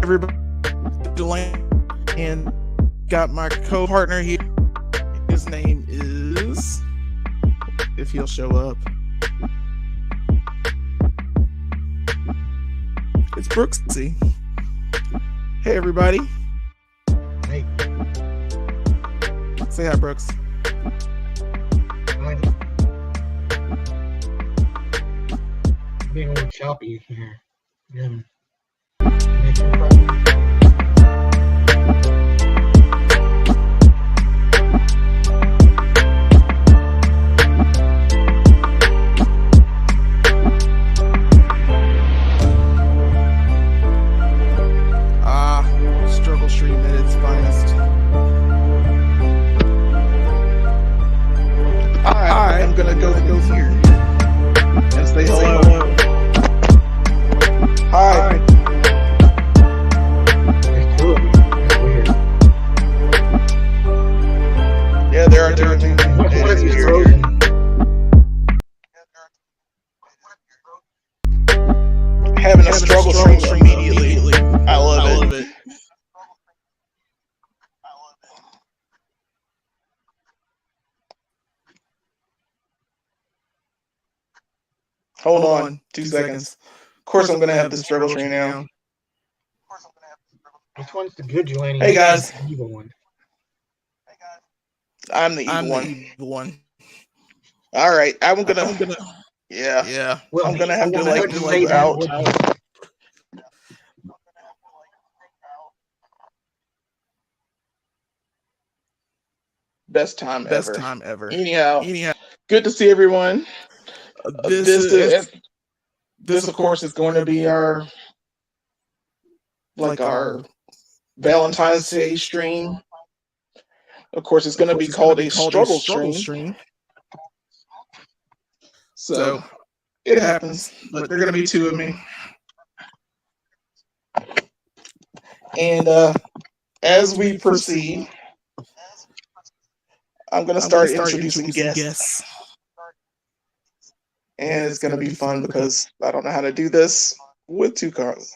everybody, Jelani, and got my co-partner here. His name is, if he'll show up, it's Brooksy. Hey everybody. Hey. Say hi, Brooks. Hi. Being a little choppy here. Yeah. Struggle stream at its finest. Alright, I'm gonna go here and say hello. Hi. There's two of them. That's weird. Yeah, there are two of them. What if you're Here. frozen? Having a struggle stream immediately. I love it. Hold on, 2 seconds. Of course, I'm gonna have the struggle stream now. Which one's the good Jelani? Hey guys, The evil one. I'm the evil one. All right, I'm gonna. Yeah. Well, I'm gonna have to say like that out. with- Best time ever. Anyhow, good to see everyone. This of course is going to be our Valentine's Day stream. Of course, it's going to be called a struggle stream. So it happens, but there are going to be two of me. And as we proceed, I'm going to start introducing guests. And it's going to be fun because I don't know how to do this with two cards.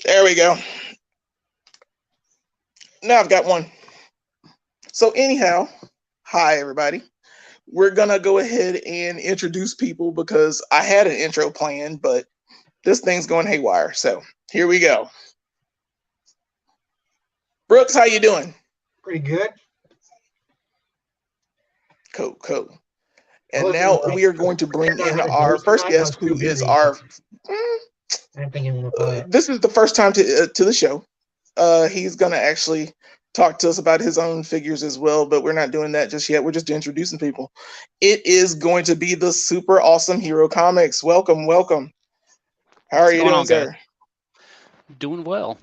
There we go. Now I've got one. So anyhow, hi everybody. We're going to go ahead and introduce people because I had an intro planned, but this thing's going haywire. So here we go. Brooks, how you doing? Pretty good. Cool. And now we are going to bring in our first guest, who is our. I'm thinking we'll play it. This is the first time to the show. He's gonna actually talk to us about his own figures as well, but we're not doing that just yet. We're just introducing people. It is going to be the super awesome Hero Comics. Welcome. How are you doing, sir? Doing well.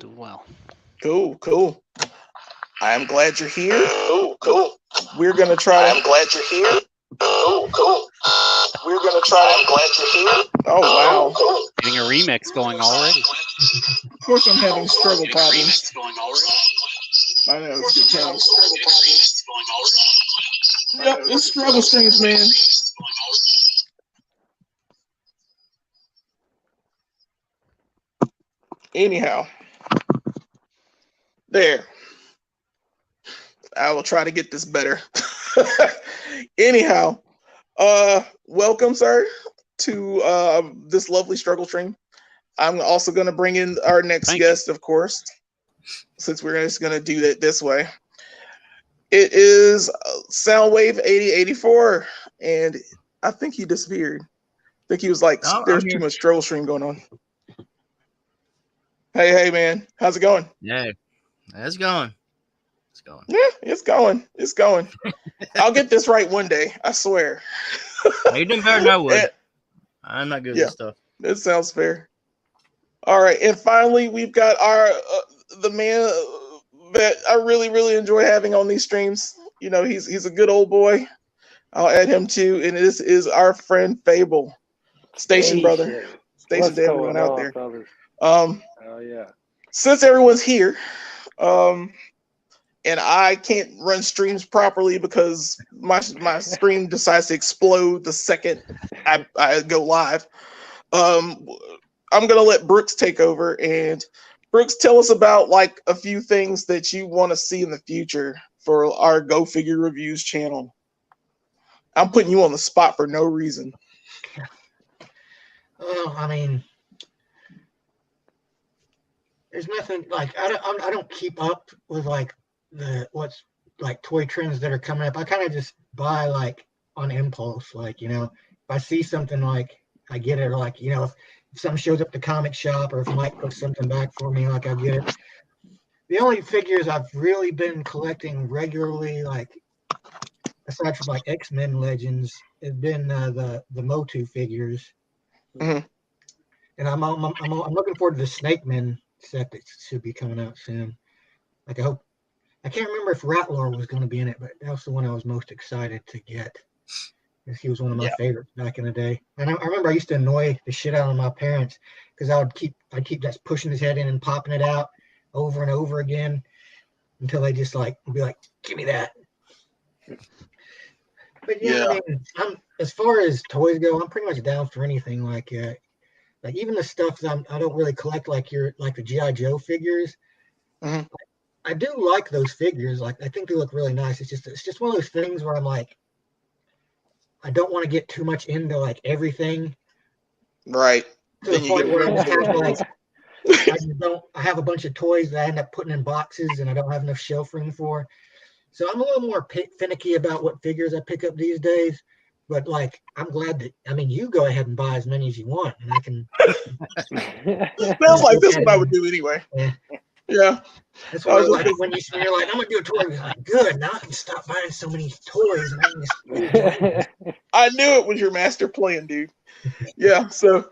Cool. I am glad you're here. Cool. We're gonna try. I'm glad you're here. Cool. We're gonna try. I'm glad you're here. Oh wow. Getting a remix going already. Of course, I'm having struggle problems. I know it's good times. Yep, it's struggle streams, man. Anyhow, there. I will try to get this better. Anyhow, welcome, sir, to this lovely struggle stream. I'm also going to bring in our next guest, of course, since we're just going to do it this way. It is Soundwave 8084, and I think he disappeared. I think he was like, there's too much struggle stream going on. Hey, man, how's it going? Yeah, it's going. Yeah, it's going. I'll get this right one day, I swear. You're doing better than I would. I'm not good with stuff. It sounds fair. All right, and finally, we've got our the man that I really enjoy having on these streams. You know, he's a good old boy. I'll add him too, and this is our friend Fable, Station brother. Station to everyone out there. Oh yeah. Since everyone's here, and I can't run streams properly because my stream decides to explode the second I go live. I'm gonna let Brooks take over, and Brooks, tell us about like a few things that you want to see in the future for our Go Figure Reviews channel. I'm putting you on the spot for no reason. Well, I mean, there's nothing like I don't keep up with like what's like toy trends that are coming up. I kind of just buy like on impulse, like if I see something like I get it, or like if something shows up at the comic shop, or if Mike puts something back for me, like I get it. The only figures I've really been collecting regularly, like aside from like X-Men Legends, has been the Motu figures. Mm-hmm. And I'm looking forward to the Snake Man set that should be coming out soon. Like I can't remember if Rattler was going to be in it, but that was the one I was most excited to get. Because he was one of my favorites back in the day. And I remember I used to annoy the shit out of my parents because I'd keep just pushing his head in and popping it out over and over again until they just like be like, "Give me that." But I mean, as far as toys go, I'm pretty much down for anything. Like even the stuff that I don't really collect, like the G.I. Joe figures. Mm-hmm. I do like those figures. Like I think they look really nice. It's just one of those things where I'm like, I don't want to get too much into like everything. Right. To the point where I just have like I have a bunch of toys that I end up putting in boxes and I don't have enough shelf room for. So I'm a little more finicky about what figures I pick up these days. But like, I'm glad that you go ahead and buy as many as you want, and I can. Sounds like this is what I would do anyway. Yeah. That's why like when you're like, I'm gonna do a tour, you're like, good. Now I can stop buying so many toys and I can just I knew it was your master plan, dude. Yeah. So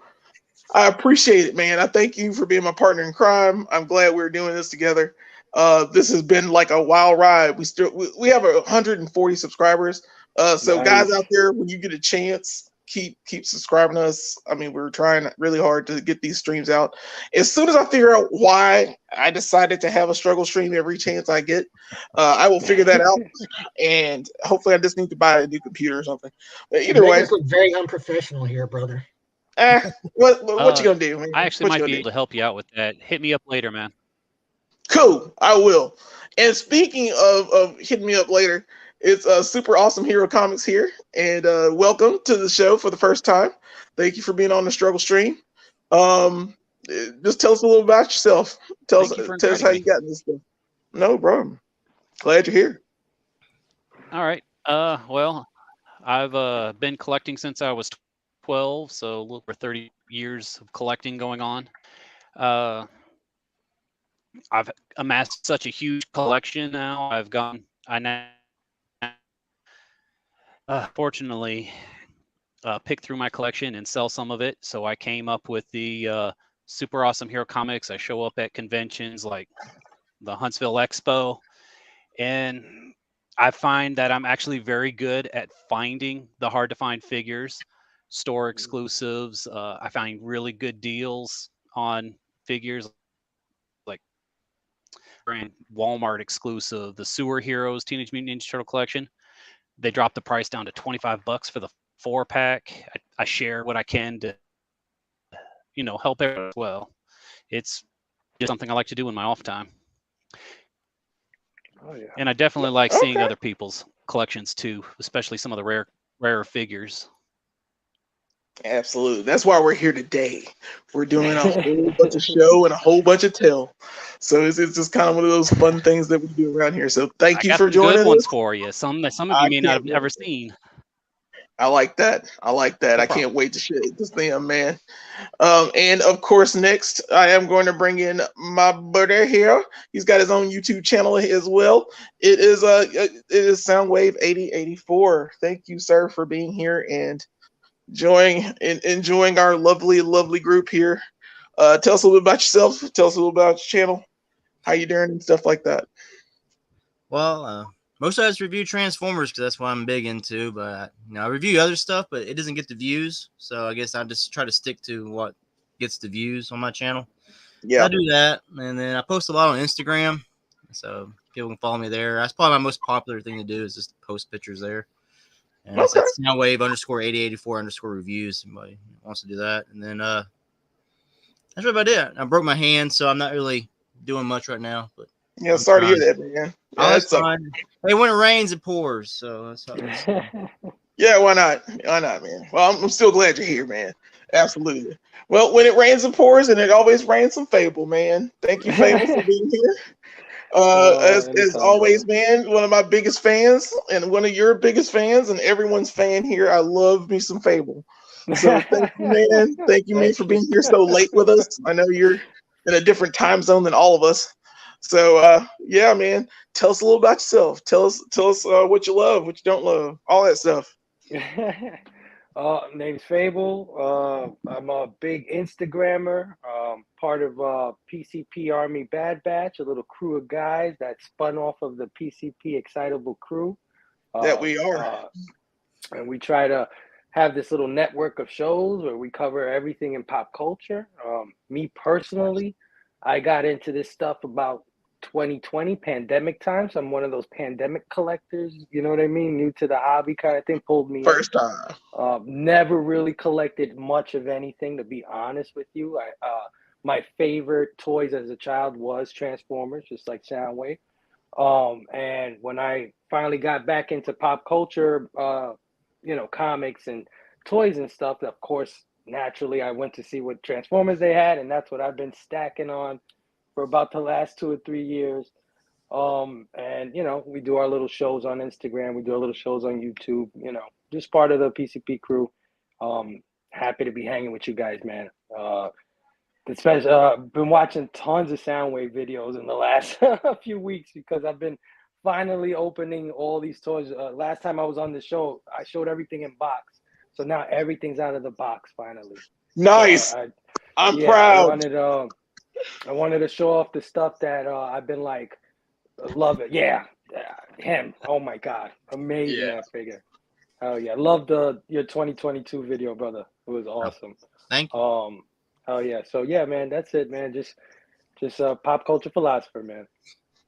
I appreciate it, man. I thank you for being my partner in crime. I'm glad we're doing this together. This has been like a wild ride. We have 140 subscribers. So nice. Guys out there, when you get a chance, keep subscribing to us. I mean, we're trying really hard to get these streams out. As soon as I figure out why I decided to have a struggle stream every chance I get, I will figure that out. And hopefully I just need to buy a new computer or something. But either way, look very unprofessional here, brother. What you gonna do, man? I actually might be able to help you out with that. Hit me up later, man. Cool, I will. And speaking of hitting me up later, it's Super Awesome Hero Comics here, and welcome to the show for the first time. Thank you for being on the struggle stream. Just tell us a little about yourself. Tell us how you got in this stuff. No problem. Glad you're here. All right. Well, I've been collecting since I was 12, so a little over 30 years of collecting going on. I've amassed such a huge collection now. Fortunately, pick through my collection and sell some of it. So I came up with the Super Awesome Hero Comics. I show up at conventions like the Huntsville Expo, and I find that I'm actually very good at finding the hard to find figures, store exclusives. I find really good deals on figures like brand Walmart exclusive, the Sewer Heroes Teenage Mutant Ninja Turtle collection. They dropped the price down to $25 for the 4-pack. I share what I can to, help everyone as well. It's just something I like to do in my off time. Oh yeah. And I definitely like seeing other people's collections too, especially some of the rarer figures. Absolutely. That's why we're here today. We're doing a whole bunch of show and a whole bunch of tell. So it's just kind of one of those fun things that we do around here. So thank you for joining us. Good ones for you. Some of you may not have ever seen. I like that. I can't wait to share this thing, man. And of course, next I am going to bring in my brother here. He's got his own YouTube channel as well. It is Soundwave 8084. Thank you, sir, for being here and enjoying our lovely group here. Tell us a little bit about yourself. Tell us a little about your channel, how you doing, and stuff like that. Well, most of us review Transformers because that's what I'm big into. But I review other stuff, but it doesn't get the views. So I guess I just try to stick to what gets the views on my channel. Yeah, so I do that, and then I post a lot on Instagram, so people can follow me there. That's probably my most popular thing to do is just post pictures there. And it's Soundwave _8084 _reviews. Somebody wants to do that. And then That's about it. I broke my hand, so I'm not really doing much right now. But yeah, sorry to hear that, man. Oh, Yeah, that's fine. Hey, when it rains, it pours. So that's how yeah, why not? Why not, man? Well, I'm still glad you're here, man. Absolutely. Well, when it rains and pours, and it always rains some Fable, man. Thank you, Fable, for being here. As Anytime, always, brother. man, one of my biggest fans and one of your biggest fans and everyone's fan here. I love me some Fable. So thank you, man. Thank you, man, for being here so late with us. I know you're in a different time zone than all of us. So yeah, man. Tell us a little about yourself. Tell us what you love, what you don't love, all that stuff. Name's Fable. I'm a big Instagrammer, part of PCP Army Bad Batch, a little crew of guys that spun off of the PCP Excitable crew. That we are. And we try to have this little network of shows where we cover everything in pop culture. Me personally, I got into this stuff about 2020 pandemic times. I'm one of those pandemic collectors, you know what I mean? New to the hobby kind of thing, pulled me First time. Never really collected much of anything, to be honest with you. My favorite toys as a child was Transformers, just like Soundwave. And when I finally got back into pop culture, comics and toys and stuff, of course, naturally I went to see what Transformers they had, and that's what I've been stacking on for about the last 2 or 3 years. And we do our little shows on Instagram, we do our little shows on YouTube, just part of the PCP crew. Happy to be hanging with you guys, man. Especially been watching tons of Soundwave videos in the last few weeks because I've been finally opening all these toys. Last time I was on the show, I showed everything in box, so now everything's out of the box finally. Nice. So I'm proud. I wanted to show off the stuff that I've been like, love it. Yeah, him. Oh my God, amazing that figure. Oh yeah, love your 2022 video, brother. It was awesome. Thank you. Oh yeah. So yeah, man, that's it, man. Just a pop culture philosopher, man.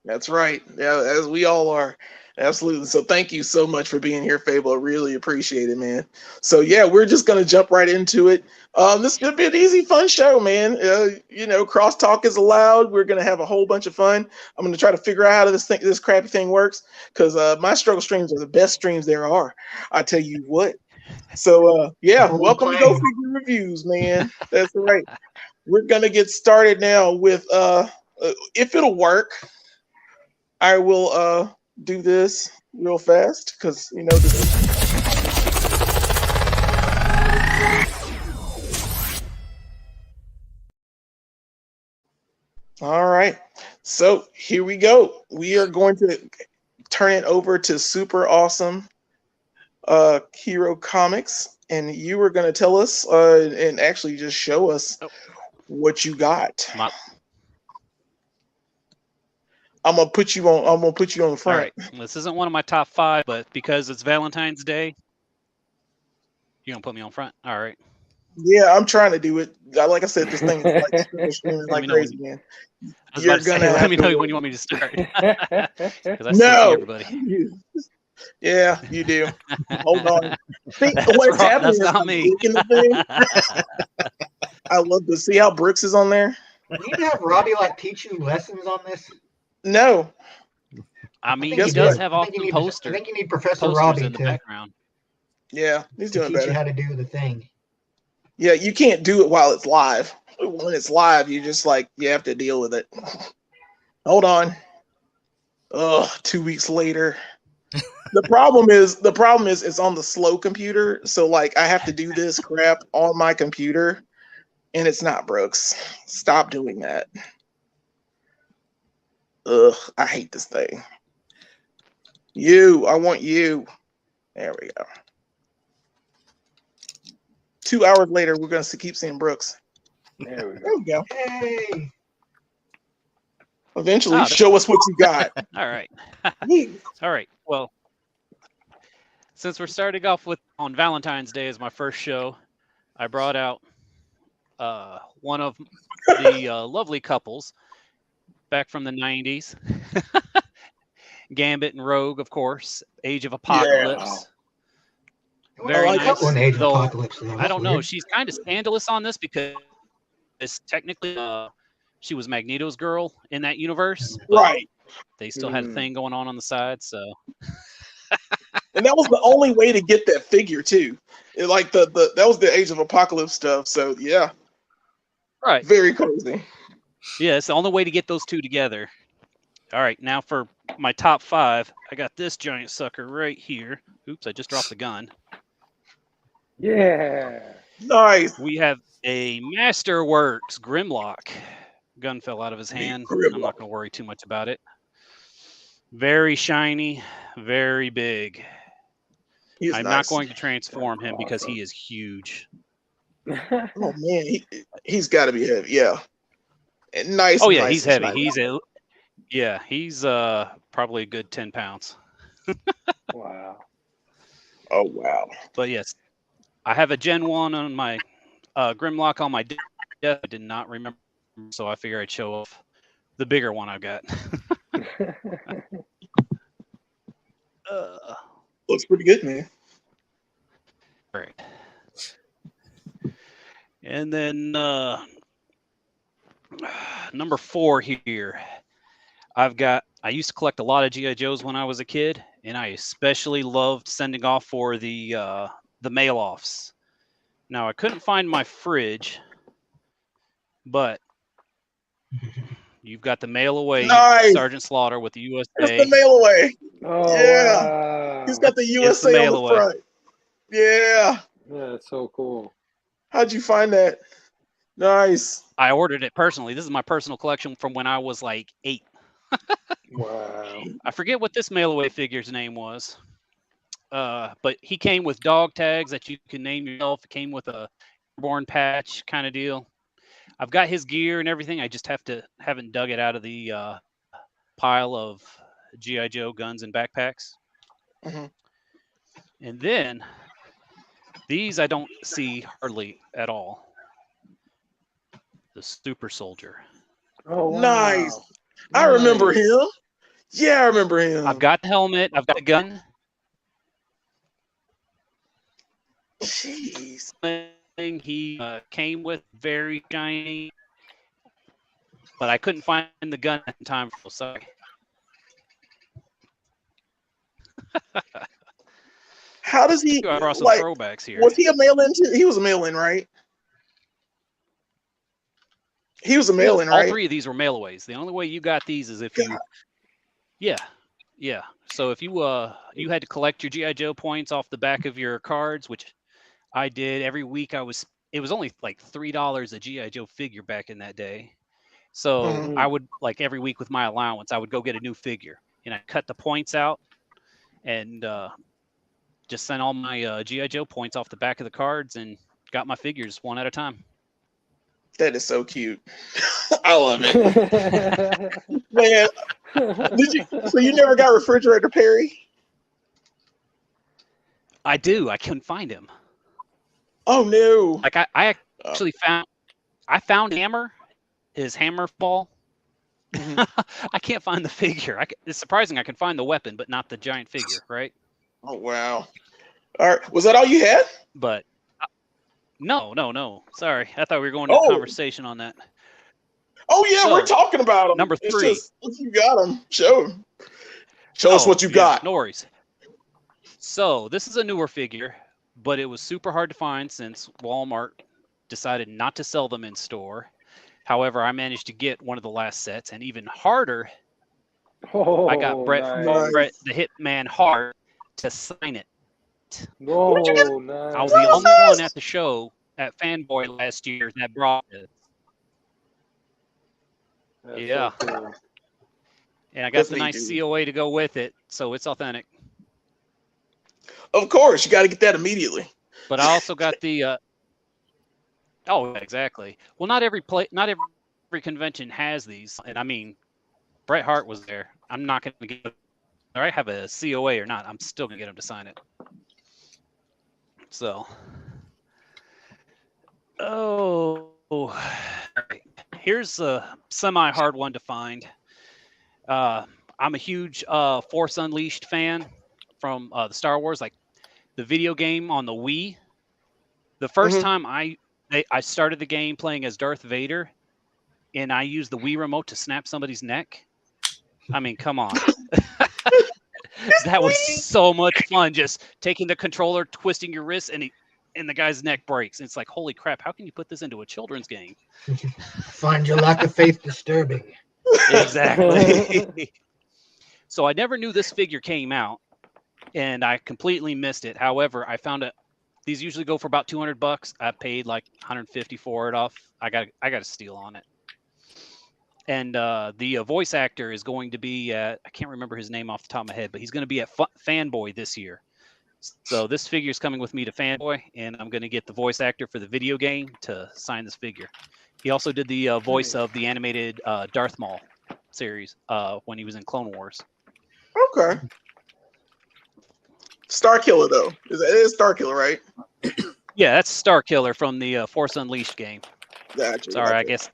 That's right. Yeah, as we all are. Absolutely. So thank you so much for being here, Fable. I really appreciate it, man. So yeah, we're just gonna jump right into it. This is gonna be an easy, fun show, man. Crosstalk is allowed. We're gonna have a whole bunch of fun. I'm gonna try to figure out how this crappy thing works, because my struggle streams are the best streams there are. I tell you what. So yeah, welcome to Go Figure Reviews, man. That's right. We're gonna get started now with if it'll work. I will do this real fast because this is... All right. So here we go. We are going to turn it over to Super Awesome Hero Comics, and you were going to tell us and actually just show us what you got. I'm gonna put you on the front. All right. This isn't one of my top 5, but because it's Valentine's Day, you're gonna put me on front. All right. Yeah, I'm trying to do it. Like I said, this thing is like crazy, man. You're gonna let me know when you want me to start. Because I no. see everybody. Yeah, you do. Hold on. See, what's happening? That's not me. I love to see how Brooks is on there. We need to have Robbie teach you lessons on this. No. I mean, he does have awesome posters. I think you need Professor Robbie in the background. Yeah, he's doing teach better. You how to do the thing. Yeah, you can't do it while it's live. When it's live, you just you have to deal with it. Hold on. 2 weeks later. The problem is it's on the slow computer, so I have to do this crap on my computer, and it's not Brooks. Stop doing that. Ugh, I hate this thing. I want you. There we go. 2 hours later, we're going to keep seeing Brooks. There we go. There we go. Hey. Eventually, show us what you got. All right. All right. Well, since we're starting off on Valentine's Day as my first show, I brought out one of the lovely couples back from the 90s. Gambit and Rogue, of course. Age of Apocalypse. Yeah. Very nice. Though, I don't know. She's kind of scandalous on this because is technically she was Magneto's girl in that universe, but Right. they still had a thing going on the side. So, and that was the only way to get that figure too. Like that was the Age of Apocalypse stuff. So yeah, right, very cozy. Yeah, it's the only way to get those two together. All right, now for my top 5, I got this giant sucker right here. Oops, I just dropped the gun. Yeah. Nice. We have a Masterworks Grimlock. Gun fell out of his hand. I'm not going to worry too much about it. Very shiny, very big. I'm not going to transform him because he is huge. Oh man, he's got to be heavy. Yeah. And nice. Oh yeah, nice he's heavy. Nice. He's probably a good 10 pounds. Wow. Oh wow. But yes, I have a Gen 1 on my Grimlock on my desk. I did not remember, so I figure I'd show off the bigger one I've got. Looks pretty good, man. Right. And then number 4 here. I used to collect a lot of G.I. Joes when I was a kid, and I especially loved sending off for the mail-offs. Now, I couldn't find my fridge, but you've got the mail away Sergeant Slaughter with the USA. It's the mail away. Oh, yeah. Wow. He's got the USA on the front. Yeah. Yeah, that's so cool. How'd you find that? Nice. I ordered it personally. This is my personal collection from when I was like 8. Wow. I forget what this mail away figure's name was. But he came with dog tags that you can name yourself. It came with a airborne patch kind of deal. I've got his gear and everything. I just haven't dug it out of the pile of G.I. Joe guns and backpacks. Mm-hmm. And then these I don't see hardly at all. The Super Soldier. Oh, wow. Nice. I remember him. Yeah, I remember him. I've got the helmet. I've got the gun. Jeez. He came with very shiny, but I couldn't find the gun in time for sorry. How does he? I brought some throwbacks here. Was he a mail-in too? He was a mail-in, right? He was a mail-in, right? All 3 of these were mail-aways. The only way you got these is if you, yeah. So if you had to collect your G.I. Joe points off the back of your cards, which I did every week. It was only like $3 a G.I. Joe figure back in that day. So I would, like, every week with my allowance, I would go get a new figure and I cut the points out and just sent all my G.I. Joe points off the back of the cards and got my figures one at a time. That is so cute. I love it. Man, so you never got Refrigerator Perry? I do. I couldn't find him. Oh no! Like I actually found Hammer, his hammer ball. I can't find the figure. It's surprising I can find the weapon, but not the giant figure, right? Oh wow! All right, was that all you had? But no. Sorry, I thought we were going to a conversation on that. Oh yeah, we're talking about them. Number 3. It's just, if you got them, show them. Show us what you got. No worries. So this is a newer figure, but it was super hard to find since Walmart decided not to sell them in store. However, I managed to get one of the last sets, and even harder, I got Brett the Hitman Hart to sign it. Whoa, nice. I was the only one at the show at Fanboy last year that brought it. Yeah. So cool. And I got the nice COA to go with it, so it's authentic. Of course, you got to get that immediately. But I also got the exactly. Well, not every convention has these, and I mean, Bret Hart was there. I'm not going to get whether I have a COA or not. I'm still going to get him to sign it. So, here's a semi-hard one to find. I'm a huge Force Unleashed fan from the Star Wars, like the video game on the Wii. The first time I started the game playing as Darth Vader, and I used the Wii remote to snap somebody's neck. I mean, come on. That was so much fun, just taking the controller, twisting your wrist, and the guy's neck breaks. And it's like, holy crap, how can you put this into a children's game? Find your lack of faith disturbing. Exactly. So I never knew this figure came out, and I completely missed it. However, I found it. These usually go for about $200. I paid like 150 for it off. I got a steal on it. And the voice actor is going to be at, I can't remember his name off the top of my head, but he's going to be at Fanboy this year. So this figure is coming with me to Fanboy, and I'm going to get the voice actor for the video game to sign this figure. He also did the voice of the animated Darth Maul series when he was in Clone Wars. Okay. Star Killer, though. It is Star Killer, right? Yeah, that's Star Killer from the Force Unleashed game. Gotcha. Sorry, I guess.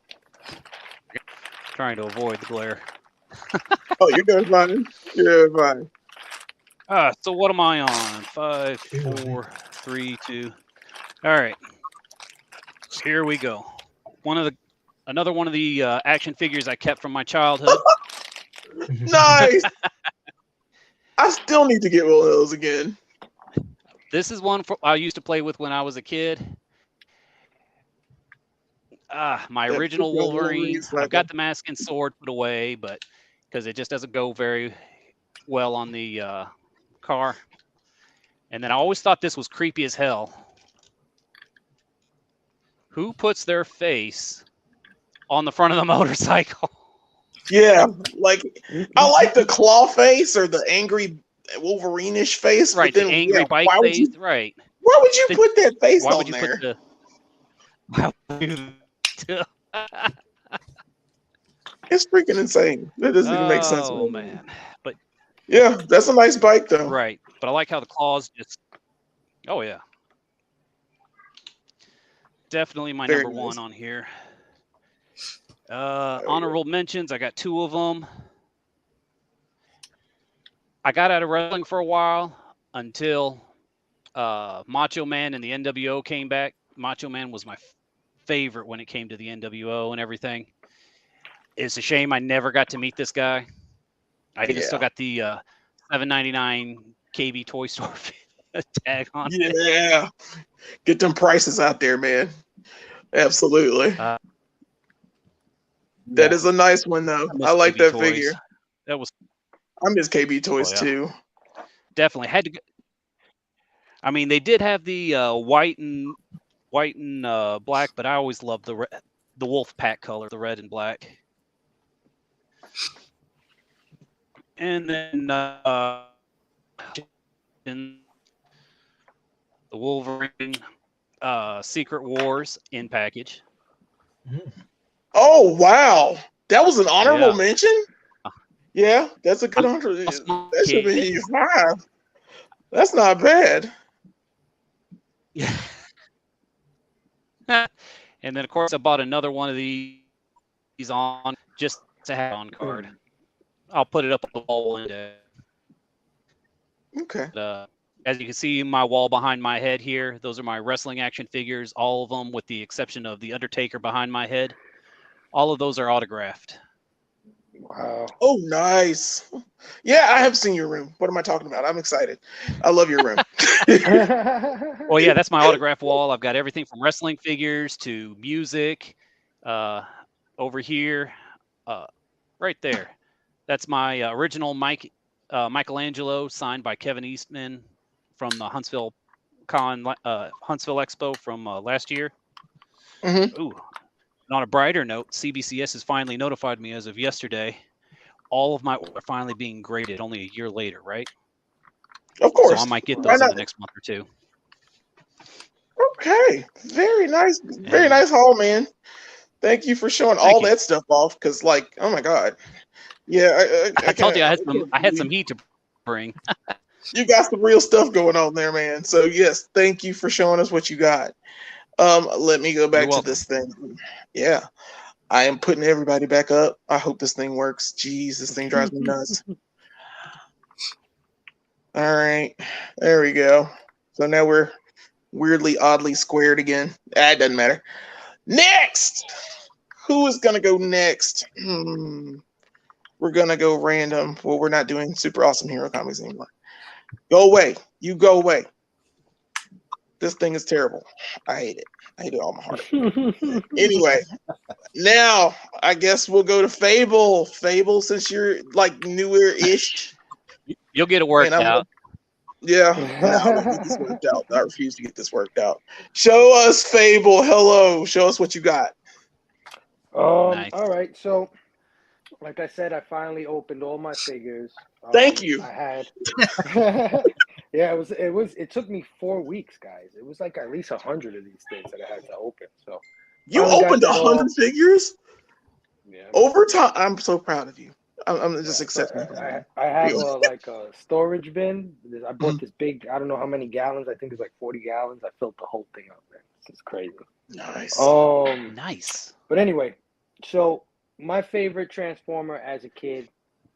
Trying to avoid the glare. Oh, you're doing fine. You're fine. So what am I on? 5, 4, 3, 2. All right. Here we go. Another one of the action figures I kept from my childhood. Nice. I still need to get one of those again. This is one I used to play with when I was a kid. My original Wolverine. I've got the mask and sword put away, but because it just doesn't go very well on the car. And then I always thought this was creepy as hell. Who puts their face on the front of the motorcycle? Yeah, like I like the claw face or the angry Wolverine-ish face. Right, but then, the angry bike face. Right. Why would you put that face on there? Why would you It's freaking insane. That doesn't even make sense. Oh man, but yeah, that's a nice bike though. Right, but I like how the claws just. Oh yeah, definitely my number one on here. Honorable mentions. I got 2 of them. I got out of wrestling for a while until Macho Man and the NWO came back. Macho Man was my favorite when it came to the NWO and everything. It's a shame I never got to meet this guy. I even still got the $7.99 KB Toy Store tag on it. Yeah, get them prices out there, man. Absolutely. That is a nice one, though. I like that figure. That was. I miss KB Toys too. Definitely had to. I mean, they did have the white and black, but I always loved the wolf pack color, the red and black. And then in the Wolverine Secret Wars in package. Oh wow, that was an honorable mention. Yeah, that's a good honor. That should be 5. That's not bad. Yeah. And then of course I bought another one of these on just to have on card. I'll put it up on the wall one day. Okay. As you can see, my wall behind my head here, those are my wrestling action figures, all of them with the exception of the Undertaker behind my head. All of those are autographed. Wow. Oh, nice. Yeah, I have seen your room. What am I talking about? I'm excited. I love your room. Well, yeah, that's my autograph wall. I've got everything from wrestling figures to music. Over here, right there. That's my original Michelangelo signed by Kevin Eastman from the Huntsville Expo from last year. Mm-hmm. Ooh. And on a brighter note, CBCS has finally notified me as of yesterday. All of my orders are finally being graded only a year later, right? Of course. So I might get those in the next month or 2. Okay. Very nice. Very nice haul, man. Thank you for showing all that stuff off. Because, like, oh my God. Yeah. I told you I had some heat to bring. You got some real stuff going on there, man. So, yes, thank you for showing us what you got. Let me go back to this thing. Yeah. I am putting everybody back up. I hope this thing works. Jeez, this thing drives me nuts. All right. There we go. So now we're weirdly, oddly squared again. It doesn't matter. Next! Who is going to go next? We're going to go random. Well, we're not doing Super Awesome Hero Comics anymore. Go away. You go away. This thing is terrible. I hate it. I hate it all my heart. Anyway, now I guess we'll go to Fable. Fable, since you're like newer-ish. You'll get it worked out. Yeah, no, I won't get this worked out. I refuse to get this worked out. Show us Fable. Hello. Show us what you got. Nice. All right. So, like I said, I finally opened all my figures. Thank you. I had. Yeah, it took me 4 weeks, guys. It was like at least 100 of these things that I had to open. So you opened 100 figures? Yeah. Over time. I'm so proud of you. I'm just accepting. I have like a storage bin. I bought this big, I don't know how many gallons. I think it's like 40 gallons. I filled the whole thing up, man. It's crazy. Nice. Nice. But anyway, so my favorite Transformer as a kid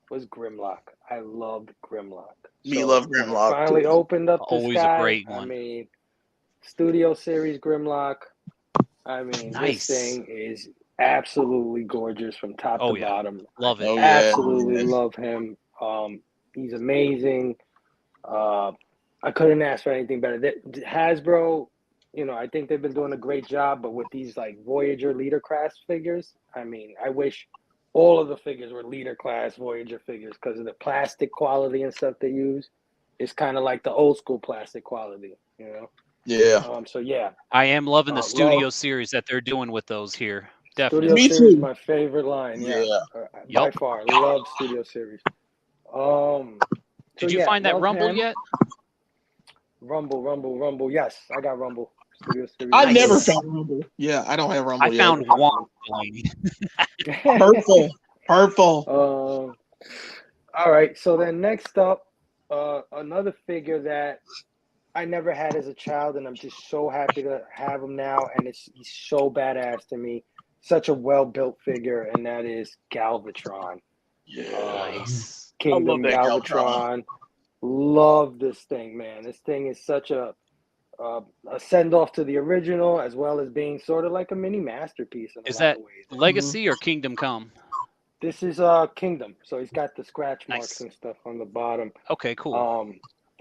was Grimlock. I loved Grimlock. Me love Grimlock. Finally opened up this Always guy. a great one. I mean, Studio Series Grimlock. I mean, Nice. This thing is absolutely gorgeous from top to bottom. Love it. Absolutely love him. He's amazing. I couldn't ask for anything better. Hasbro, I think they've been doing a great job, but with these like Voyager Leader class figures, I mean, I wish all of the figures were Leader class Voyager figures because of the plastic quality and stuff they use. It's kind of like the old school plastic quality, Yeah. So yeah, I am loving the Studio Series that they're doing with those here. Definitely. Studio Me Series too. is my favorite line. Yeah. By Yup. far, love Studio Series. Did you find that Rumble him. yet? Rumble. Yes, I got Rumble. Studio Series. I never found Rumble. Yeah, I don't have Rumble I yet. found one. Hurtful. All right. So then next up, another figure that I never had as a child, and I'm just so happy to have him now. And he's so badass to me. Such a well-built figure, and that is Galvatron. Yeah. Nice. Kingdom Galvatron. Love this thing, man. This thing is such a send-off to the original, as well as being sort of like a mini masterpiece. Is that Legacy or Kingdom Come? This is Kingdom. So he's got the scratch marks and stuff on the bottom. Okay, cool.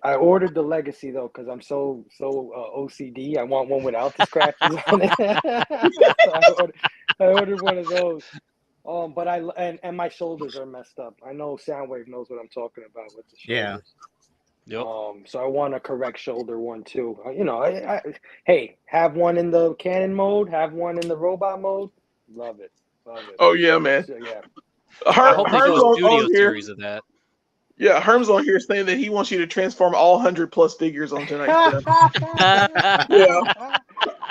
I ordered the Legacy though because I'm so OCD. I want one without the scratches on it. So I ordered one of those. But and my shoulders are messed up. I know Soundwave knows what I'm talking about with the shoulders. Yep. So I want a correct shoulder one too. Hey, have one in the cannon mode, have one in the robot mode. Love it. Oh yeah, man. So, yeah. I hope they do a Studio on here. Series of that. Yeah, Herm's on here saying that he wants you to transform all 100+ figures on tonight's show. Yeah.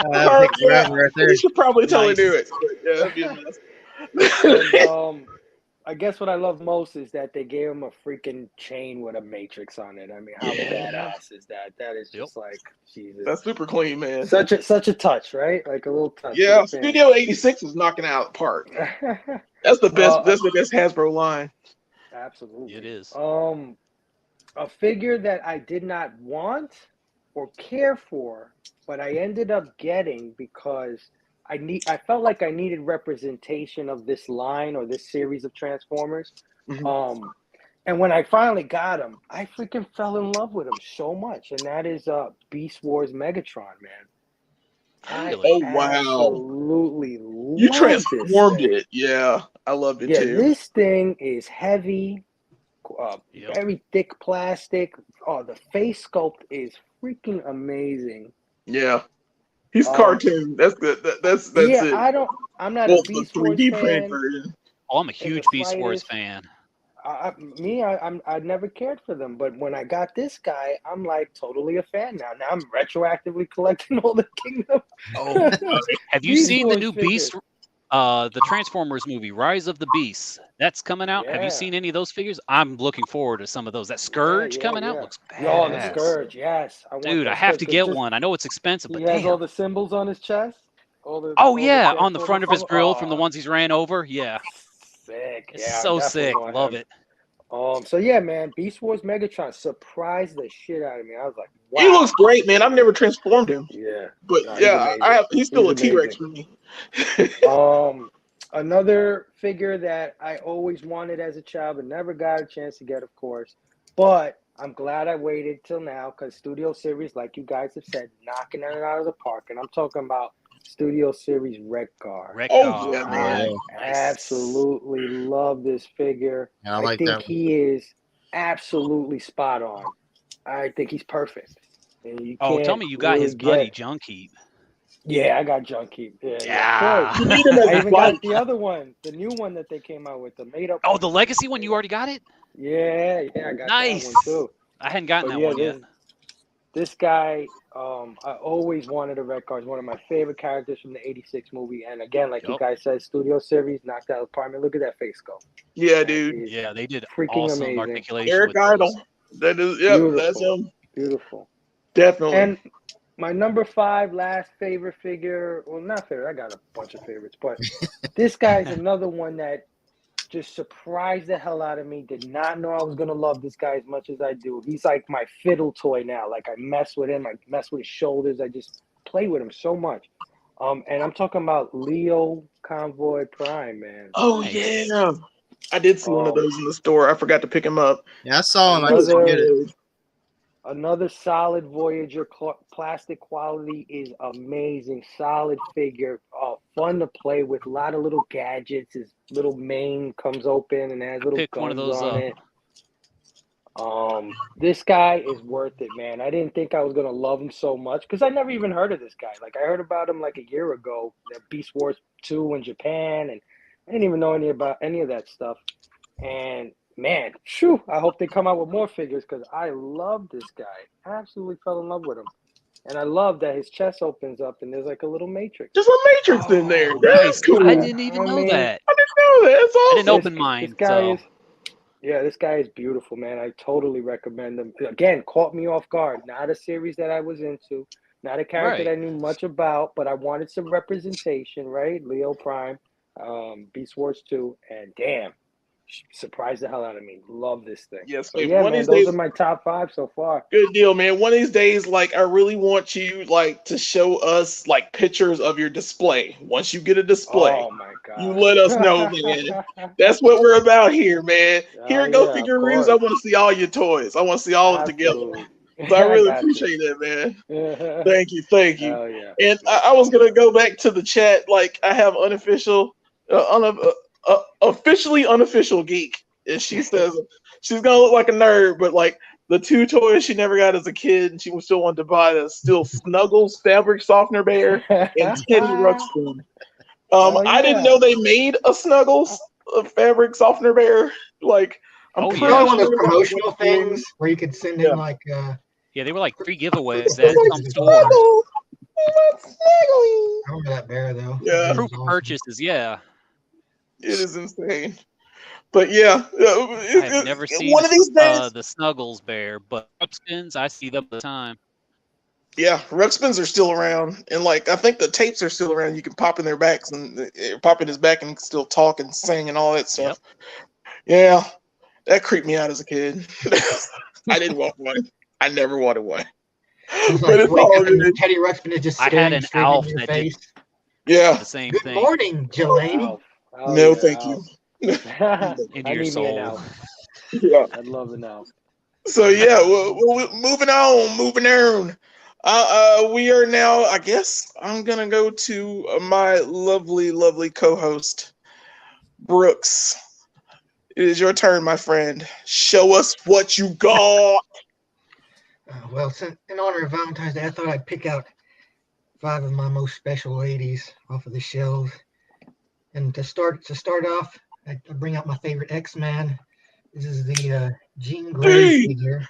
Right there. You should probably tell her to do it. Yeah, that'd be a mess. And, I guess what I love most is that they gave him a freaking chain with a matrix on it. I mean, how badass is that? That is just like Jesus. That's super clean, man. Such a touch, right? Like a little touch. Yeah, Studio 86 is knocking it out of the park. That's the best. That's the best Hasbro line. Absolutely, it is. A figure that I did not want or care for, but I ended up getting because I felt like I needed representation of this line or this series of Transformers. Mm-hmm. And when I finally got him, I freaking fell in love with him so much. And that is Beast Wars Megatron, man. Absolutely you transformed it. Yeah, I loved it too. This thing is heavy, very thick plastic. Oh, the face sculpt is freaking amazing. Yeah. He's cartoon. That's good. That's it. I'm not a Beast Wars fan. Oh, I'm a huge Beast Wars fan. I never cared for them, but when I got this guy, I'm like totally a fan now. Now I'm retroactively collecting all the Kingdom. Oh, have you seen the new Beast? The Transformers movie, Rise of the Beasts. That's coming out. Have you seen any of those figures? I'm looking forward to some of those. That Scourge coming out looks badass. Oh, the Scourge, yes. Dude, I have to get one. I know it's expensive, but he has all the symbols on his chest. On the front of his grill from the ones he's ran over. Yeah. Sick. It's so sick. Love it. So yeah, man, Beast Wars Megatron surprised the shit out of me. I was like, wow. He looks great, man. I've never transformed him. Yeah. But No, yeah, he's still a T-Rex for me. Another figure that I always wanted as a child but never got a chance to get, of course. But I'm glad I waited till now because Studio Series, like you guys have said, knocking it out of the park. And I'm talking about Studio Series Rekgar. Oh yeah, man. I absolutely love this figure. Yeah, I I like think that one. he is absolutely spot on. I think he's perfect. And you can't tell me you got really his buddy get... Junk Heap. Yeah, I got Junk Heap. Yeah. Of You course. need him as I a even buddy. got the other one, the new one that they came out with, the made up. Oh, the Legacy one, you already got it? Yeah, I got Nice. that one too. I hadn't gotten But that yeah, one yet. This guy, I always wanted a Rekgar. He's one of my favorite characters from the '86 movie. And again, like you guys said, Studio Series knocked out the park. Look at that face go. Yeah, dude. Yeah, they did freaking awesome amazing. articulation. Eric with Idle. those. That is, Beautiful. that's him. Beautiful. Definitely. And my number 5 last favorite figure, well, not favorite, I got a bunch of favorites, but this guy's another one that just surprised the hell out of me. Did not know I was going to love this guy as much as I do. He's like my fiddle toy now. Like I mess with him. I mess with his shoulders. I just play with him so much. And I'm talking about Leo Convoy Prime, man. Oh, yeah. I did see one of those in the store. I forgot to pick him up. Yeah, I saw him. I just get it. Another solid Voyager plastic quality is amazing. Solid figure, fun to play with. A lot of little gadgets. His little mane comes open and has little guns one of those on it. This guy is worth it, man. I didn't think I was gonna love him so much because I never even heard of this guy. Like I heard about him like a year ago, the Beast Wars 2 in Japan, and I didn't even know any of that stuff. And man, phew, I hope they come out with more figures because I love this guy. Absolutely fell in love with him. And I love that his chest opens up and there's like a little matrix. There's a matrix in there. That's cool. I didn't even know that. I didn't know that. That's awesome. I didn't open mine. This guy is beautiful, man. I totally recommend him. Again, caught me off guard. Not a series that I was into. Not a character that I knew much about, but I wanted some representation, right? Leo Prime, Beast Wars 2, and damn. Surprised the hell out of me. Love this thing. Yes, so, yeah, man. Those are my top 5 so far. Good deal, man. One of these days, like, I really want you, like, to show us, like, pictures of your display. Once you get a display, oh my God, you let us know, man. That's what we're about here, man. Here go Figure Reviews. I want to see all your toys. I want to see all of them together. So I really appreciate that, man. Thank you. Oh, yeah. And I was gonna go back to the chat. Like, I have officially unofficial geek, and she says she's gonna look like a nerd, but like the 2 toys she never got as a kid and she still wanted to buy is still Snuggles fabric softener bear and Teddy Ruxpin. I didn't know they made a Snuggles fabric softener bear. Like, I'm pretty sure one of those promotional things where you could send in like yeah, they were like free giveaways at some stores. I remember that bear though. Yeah, proof of purchases. Yeah. It is insane. But yeah, I've never seen one of these days the Snuggles bear, but Ruxpins, I see them all the time. Yeah, Ruxpins are still around, and like I think the tapes are still around. You can pop in their backs and pop in his back and still talk and sing and all that stuff. Yep. Yeah, that creeped me out as a kid. I didn't want one. I never wanted one. But it's all good. Teddy Ruxpin is just I had an Alf in your that face. Yeah, the same Good thing. morning, Jelani. No, thank you. Into your soul. Yeah, I'd love it now. So yeah, we're moving on. We are now. I guess I'm gonna go to my lovely co-host, Brooks. It is your turn, my friend. Show us what you got. Well, in honor of Valentine's Day, I thought I'd pick out 5 of my most special ladies off of the shelves. And to start off, I bring out my favorite X-Man. This is the Jean Grey figure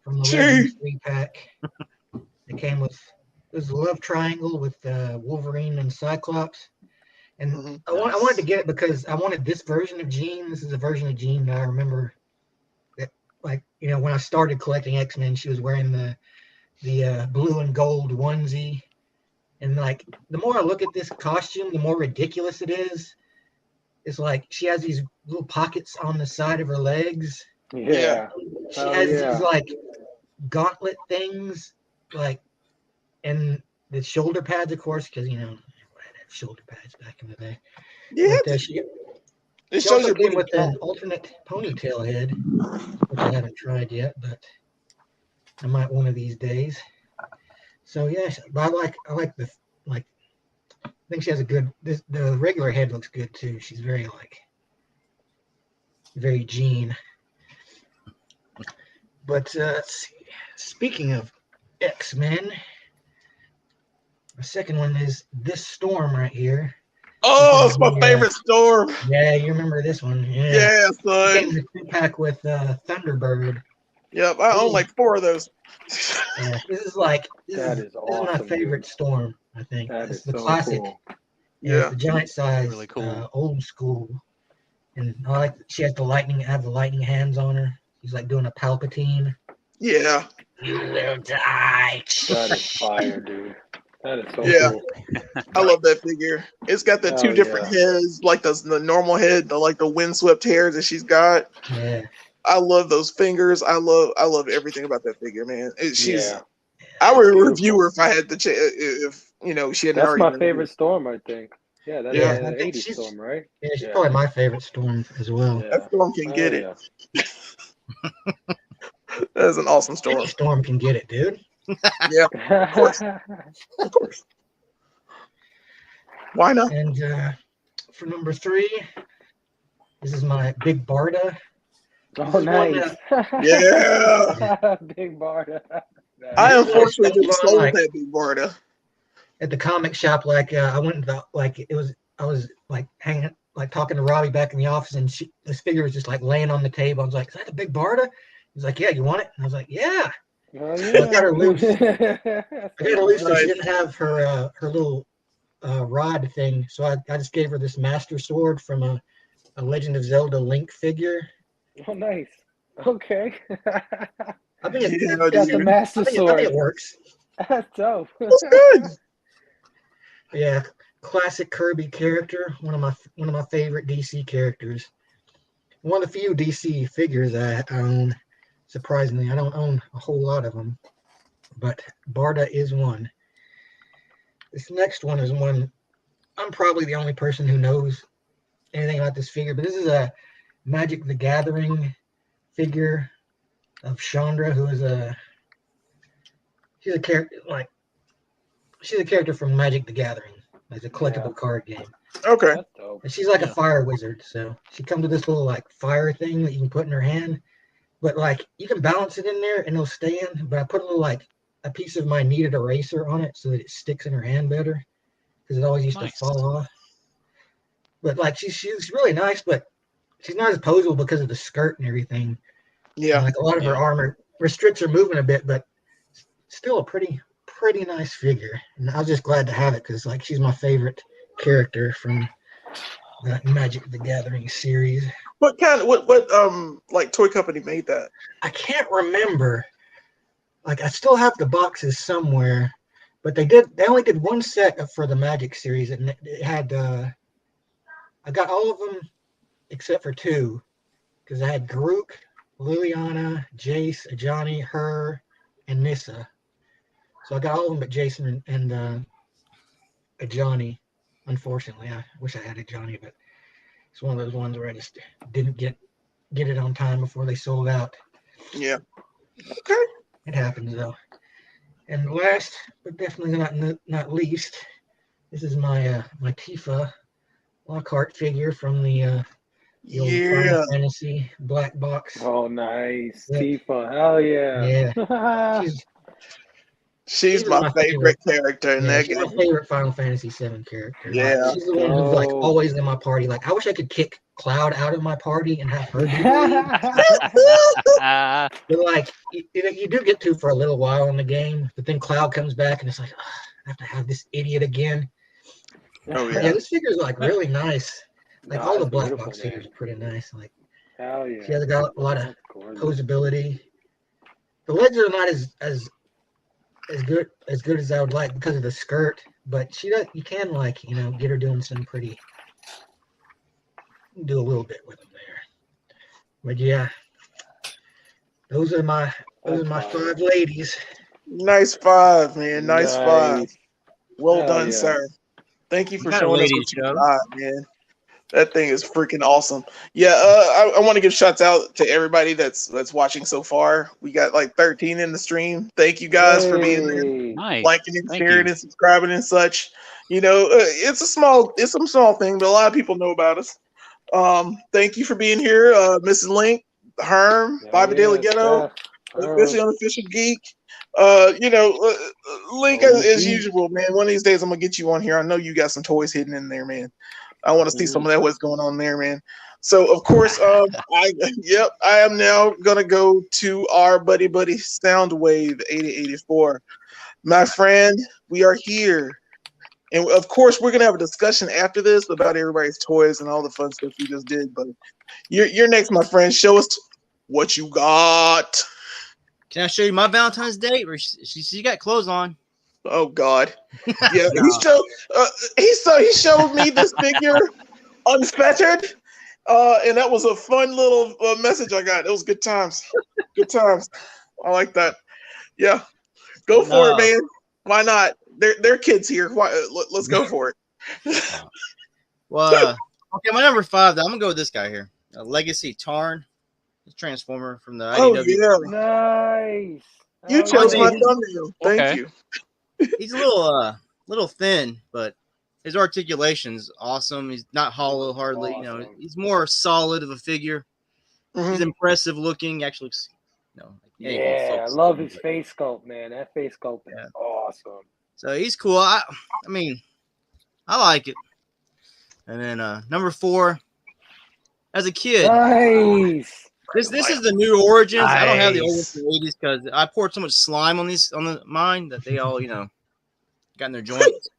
from the Legends 3-pack. It came with this love triangle with Wolverine and Cyclops. And I wanted to get it because I wanted this version of Jean. This is a version of Jean that I remember that, like, you know, when I started collecting X-Men, she was wearing the blue and gold onesie. And like, the more I look at this costume, the more ridiculous it is. It's like she has these little pockets on the side of her legs, Yeah. She Oh, has yeah. these like gauntlet things, like, and the shoulder pads, of course, because I had shoulder pads back in the day. Yeah, But it she shows also your came booty with count. an alternate ponytail head, which I haven't tried yet, but I might one of these days. So yes, but I like the like. I think she has a good. The regular head looks good too. She's very Jean. But let's see. Speaking of X-Men, the second one is this Storm right here. Oh, This it's is my the, favorite Storm. yeah, you remember this one? Yeah. Yeah, It son. came in a 2-pack with Thunderbird. Yep, I own like 4 of those. Yeah, this is my awesome, favorite dude. Storm. I think That it's is the so classic. cool. Yeah, it's Yeah. the giant size, Really cool. old school, and I like. She has the lightning. Have the lightning hands on her. She's like doing a Palpatine. Yeah. You will die. That is fire, dude. That is so Yeah. cool. I love that figure. It's got the 2 Oh, different heads, like the normal head, the windswept hairs that she's got. Yeah. I love those fingers. I love everything about that figure, man. Yeah. I would Beautiful. review her if I had the if she hadn't That's already my been favorite reviewed. Storm, I think. Yeah, that's Yeah. I the think 80s she's Storm, right? she's Yeah. probably my favorite Storm as well. Yeah. That Storm can get Oh, it. yeah. That is an awesome Storm. Any Storm can get it, dude. Yeah, of course. Of course. Why not? And for number 3, this is my Big Barda. Oh, This is one nice. Yeah. Big Barda. I This is one I unfortunately stumbled on, sold like, that Big Barda. at the comic shop. Like I went to I was like hanging, like talking to Robbie back in the office, and this figure was just like laying on the table. I was like, "Is that the Big Barda?" He's like, "Yeah, you want it?" And I was like, "Yeah." Oh, So I got her loose. I got her loose, so she Nice. didn't have her little rod thing. So I just gave her this Master Sword from a Legend of Zelda Link figure. Oh, nice. Okay. I think Yeah, Got the dude. Master I think Sword. it works. That's dope. That's good. Yeah, classic Kirby character. One of my favorite DC characters. One of the few DC figures I own. Surprisingly, I don't own a whole lot of them, but Barda is one. This next one is one I'm probably the only person who knows anything about this figure, but this is a Magic the Gathering figure of Chandra, who is she's a character from Magic the Gathering. It's a collectible card game. Okay. That's dope. And she's like a Yeah. fire wizard, so she comes with this little like fire thing that you can put in her hand. But like you can balance it in there and it'll stay in. But I put a little like a piece of my kneaded eraser on it so that it sticks in her hand better, because it always used to Nice. fall off. But like she's really nice, but she's not as posable because of the skirt and everything. Yeah. And like a lot of her Yeah. armor restricts her movement a bit, but still a pretty nice figure. And I was just glad to have it because like she's my favorite character from the Magic the Gathering series. What like toy company made that? I can't remember. Like I still have the boxes somewhere, but they only did one set for the Magic series, and it had I got all of them except for 2, because I had Garuk, Liliana, Jace, Ajani, her, and Nissa. So I got all of them but Jason and Ajani. Unfortunately, I wish I had Ajani, but it's one of those ones where I just didn't get it on time before they sold out. Yeah. Okay. It happens though. And last, but definitely not least, this is my my Tifa Lockhart figure from the old Yeah. Final Fantasy black box. Oh, nice. Yeah. Tifa. Hell yeah. Yeah, She's my favorite character in that she's game. my favorite Final Fantasy VII character. Yeah. Like, she's the one who's like Dope. always in my party. Like I wish I could kick Cloud out of my party and have her do it. But like you do get to for a little while in the game, but then Cloud comes back and it's like, I have to have this idiot again. Oh Yeah, yeah. this figure's like really nice. Like all the That's black beautiful, box man. figures are pretty nice. Like Hell yeah. she has got a lot of That's gorgeous. posability. The legs are not as good as I would like because of the skirt, but you can like get her doing some pretty, do a little bit with them there. But yeah, Those are my That's 5 ladies. Nice 5, man. Nice 5. Nice. Well Hell done, yeah. sir. Thank you for Got a showing us ladies what you show. got, man. That thing is freaking awesome. Yeah, I want to give shouts out to everybody that's watching so far. We got like 13 in the stream. Thank you guys for being there, Hey. Nice. liking and Thank sharing you. and subscribing and such. You know, it's some small thing, but a lot of people know about us. Thank you for being here, Mrs. Link, Herm, Hell Bobby Daily yeah, Ghetto, Steph. Official Unofficial Geek. You know, Link as usual, man. One of these days I'm gonna get you on here. I know you got some toys hidden in there, man. I want to see some of that. What's going on there, man? So of course, I am now gonna go to our buddy Soundwave 8084. My friend, we are here. And of course, we're gonna have a discussion after this about everybody's toys and all the fun stuff we just did. But you're next, my friend. Show us what you got. Can I show you my Valentine's Day? Or she got clothes on. Oh God, yeah. No. He showed me this figure, unfettered, and that was a fun little message I got. It was good times. Good times. I like that. Yeah, go for it, man. Why not? They're kids here. Why? Let's go for it. Well, okay, my number 5. Though, I'm gonna go with this guy here, Legacy Tarn, the Transformer from the IDW. Oh yeah, Nice. you Oh, chose yeah. my thumbnail. Thank Okay. you. He's a little thin, but his articulation's awesome. He's not hollow hardly. You know, Awesome. he's more solid of a figure. Mhm. He's impressive looking. Actually looks, Yeah, I love his face sculpt, man. That face sculpt is awesome. So he's cool. I mean, I like it. And then number 4, as a kid, Nice. this is the new Origins. I don't have the old Nice. from the 80s because I poured so much slime on mine that they all got in their joints.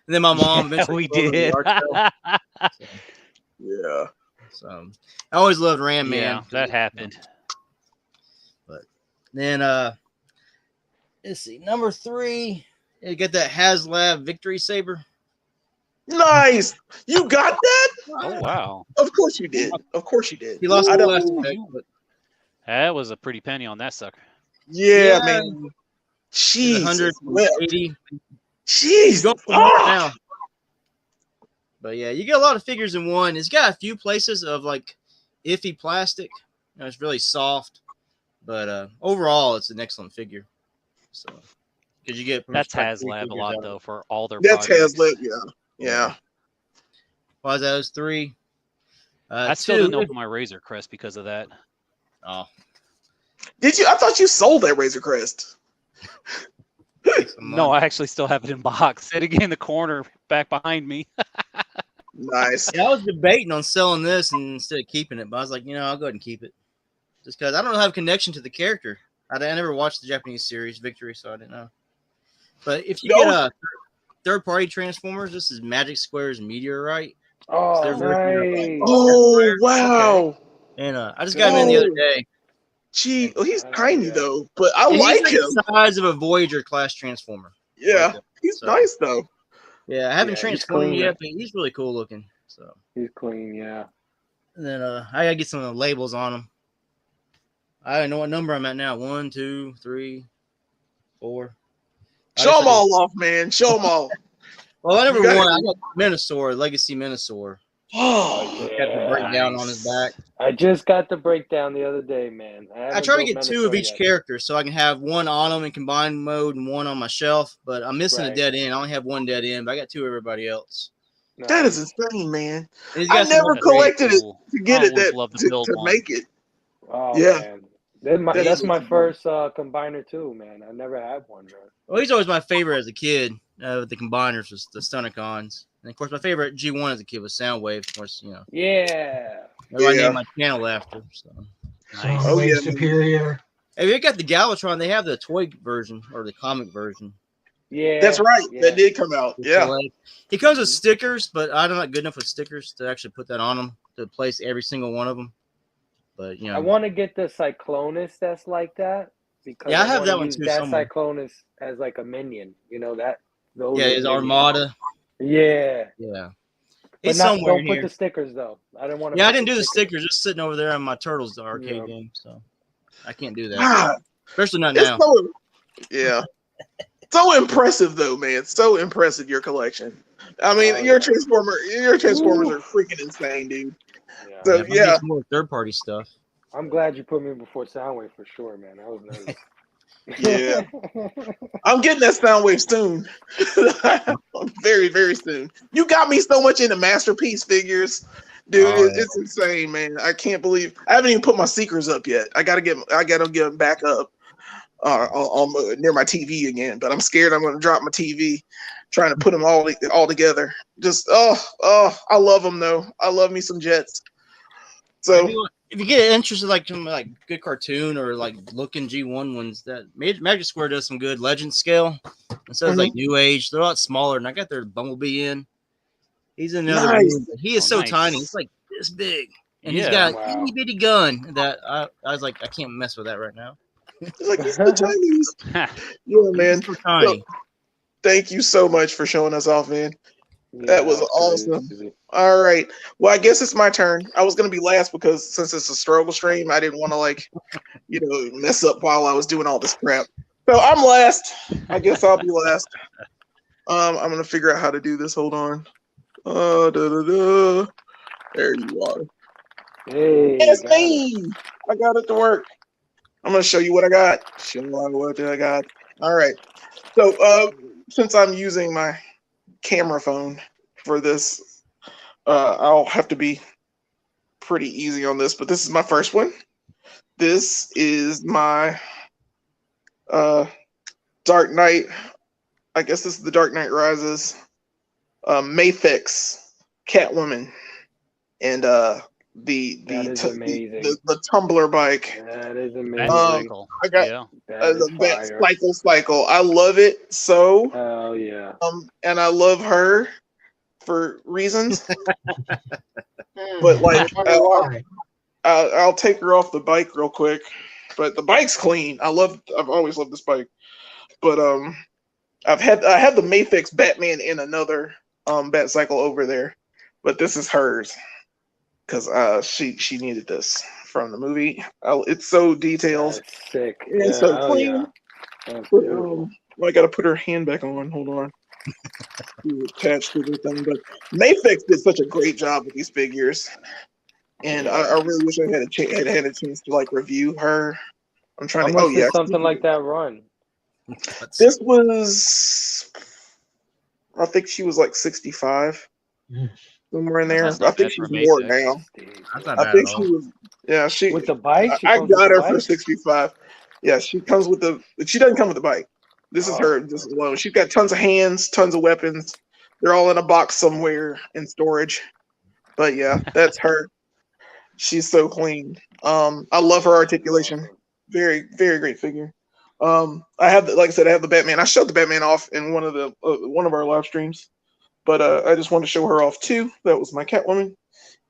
And then my mom Yeah, eventually we sold them to the did. art sale. Yeah. So I always loved Ram Man. Yeah, that happened. But then let's see, number 3, you get that HasLab Victory Saber. Nice. You got that? Oh wow, Of course you did. Of course you did. He lost I the don't- last effect, but that was a pretty penny on that sucker. Yeah, Yeah. man. it's Jeez. 180. Jeez. Go for more now. But yeah, you get a lot of figures in one. It's got a few places of like iffy plastic. It's really soft, but overall, it's an excellent figure. So because you get That's pretty much HasLab a figures lot out of it. though for all their That's projects. HasLab, yeah. Yeah. Why is those 3? I still 2, didn't open my Razor Crest because of that. Oh, Did you? I thought you sold that Razor Crest. No, I actually still have it in box, sitting in the corner back behind me. Nice. Yeah, I was debating on selling this instead of keeping it, but I was like, I'll go ahead and keep it. Just because I don't have a connection to the character. I never watched the Japanese series Victory, so I didn't know. But if you get a third-party Transformers, this is Magic Square's Meteorite. Oh, Their version of, nice. Oh wow. And I just got him in the other day. Gee, well, he's Oh, tiny yeah. though, but I And like he's him. the size of a Voyager class Transformer. Yeah, Like he's so. nice though. Yeah, I haven't Yeah, he's transformed him clean. yet, but he's really cool looking. So He's clean, yeah. and then I gotta get some of the labels on him. I don't know what number I'm at now. 1, 2, 3, 4. Show them all off, man. Show them all. Well, number You got 1, it. I got Minosaur, Legacy Minosaur. Oh, Got the breakdown on his back. I just got the breakdown the other day, man. I try to get 2 of each yet. character so I can have one on them in combined mode and one on my shelf. But I'm missing a Right. dead end. I only have one dead end, but I got 2 of everybody else. that is insane, And man. he's I got some never other great- collected it to get I it always that love to build to one. make it. Oh, Yeah. man. That's my first combiner, too, man. I never had one, man. Well, he's always my favorite as a kid. With the combiners was the Stunticons. And of course, my favorite G1 as a kid was Soundwave. Of course, Yeah. that's what I Yeah. named my channel after. So. Nice. Oh, yeah, man. Superior. Hey, they got the Galvatron. They have the toy version or the comic version. Yeah. That's right. Yeah. That did come out. Yeah. He comes with stickers, but I'm not good enough with stickers to actually put that on them to place every single one of them. But I want to get the Cyclonus that's like that. Because Yeah, I have wanna that one use too That somewhere. Cyclonus as like a minion. That. Those yeah, are his minions. Armada. Yeah. Yeah, But he's somewhere don't in put here. the stickers, though. I didn't want to. Yeah, I didn't do the stickers. Just sitting over there on my Turtles arcade Yeah. game. So I can't do that, God, especially not it's now. so, yeah. So impressive though, man. So impressive, your collection. I mean, Oh, your yeah. Transformers Ooh. are freaking insane, dude. Yeah. So Yeah, mine yeah, gets more third party stuff. I'm glad you put me before Soundwave for sure, man. That was nice. yeah. I'm getting that Soundwave soon. Very, very soon. You got me so much into Masterpiece figures. Dude, Oh, yeah. it's insane, man. I can't believe I haven't even put my Seekers up yet. I gotta get them back up near my TV again. But I'm scared I'm gonna drop my TV trying to put them all together. Just I love them though. I love me some Jets. So If you get interested, like some like good cartoon or like looking G1 ones, that Magic Square does some good Legend scale. It says like New Age. They're a lot smaller, and I got their Bumblebee in. He's in the other room, but he is so nice. tiny. It's like this big, and he's Yeah. got Wow. an itty bitty gun that I was like, I can't mess with that right now. it's like he's the Chinese. Yeah, man. He's so tiny. So, thank you so much for showing us off, man. That was awesome. Crazy. All right. Well, I guess it's my turn. I was gonna be last because since it's a struggle stream, I didn't want to mess up while I was doing all this crap. So I'm last. I guess I'll be last. I'm gonna figure out how to do this. Hold on. There you are. Hey, It's got it. me. I got it to work. I'm gonna show you what I got. What I got. All right. So since I'm using my camera phone for this, I'll have to be pretty easy on this, but this is my first one. This is my Dark Knight. I guess this is the Dark Knight Rises Mafex Catwoman, and the tumbler bike. That is amazing. I got yeah. Cycle. I love it so. Oh yeah. And I love her for reasons. But like, I'll take her off the bike real quick. But the bike's clean. I've always loved this bike. But I have the Mafex Batman in another Bat Cycle over there, but this is hers because she needed this from the movie. It's so detailed. That's sick. It's so clean. Yeah. I gotta put her hand back on. Hold on. Attached to the thing, but Mafex did such a great job with these figures, and I really wish I had a chance to like review her. I'm trying How much did something like that run? This was, I think she was like 65, somewhere in there. I think she's more now. I think she was, yeah. She with the bike. I got her for 65. Yeah, she comes with the. She doesn't come with the bike. This is her just alone. She's got tons of hands, tons of weapons. They're all in a box somewhere in storage. But yeah, that's her. She's so clean. I love her articulation. Very, very great figure. I have, like I said, I have the Batman. I showed the Batman off in one of our live streams, but I just wanted to show her off too. That was my Catwoman,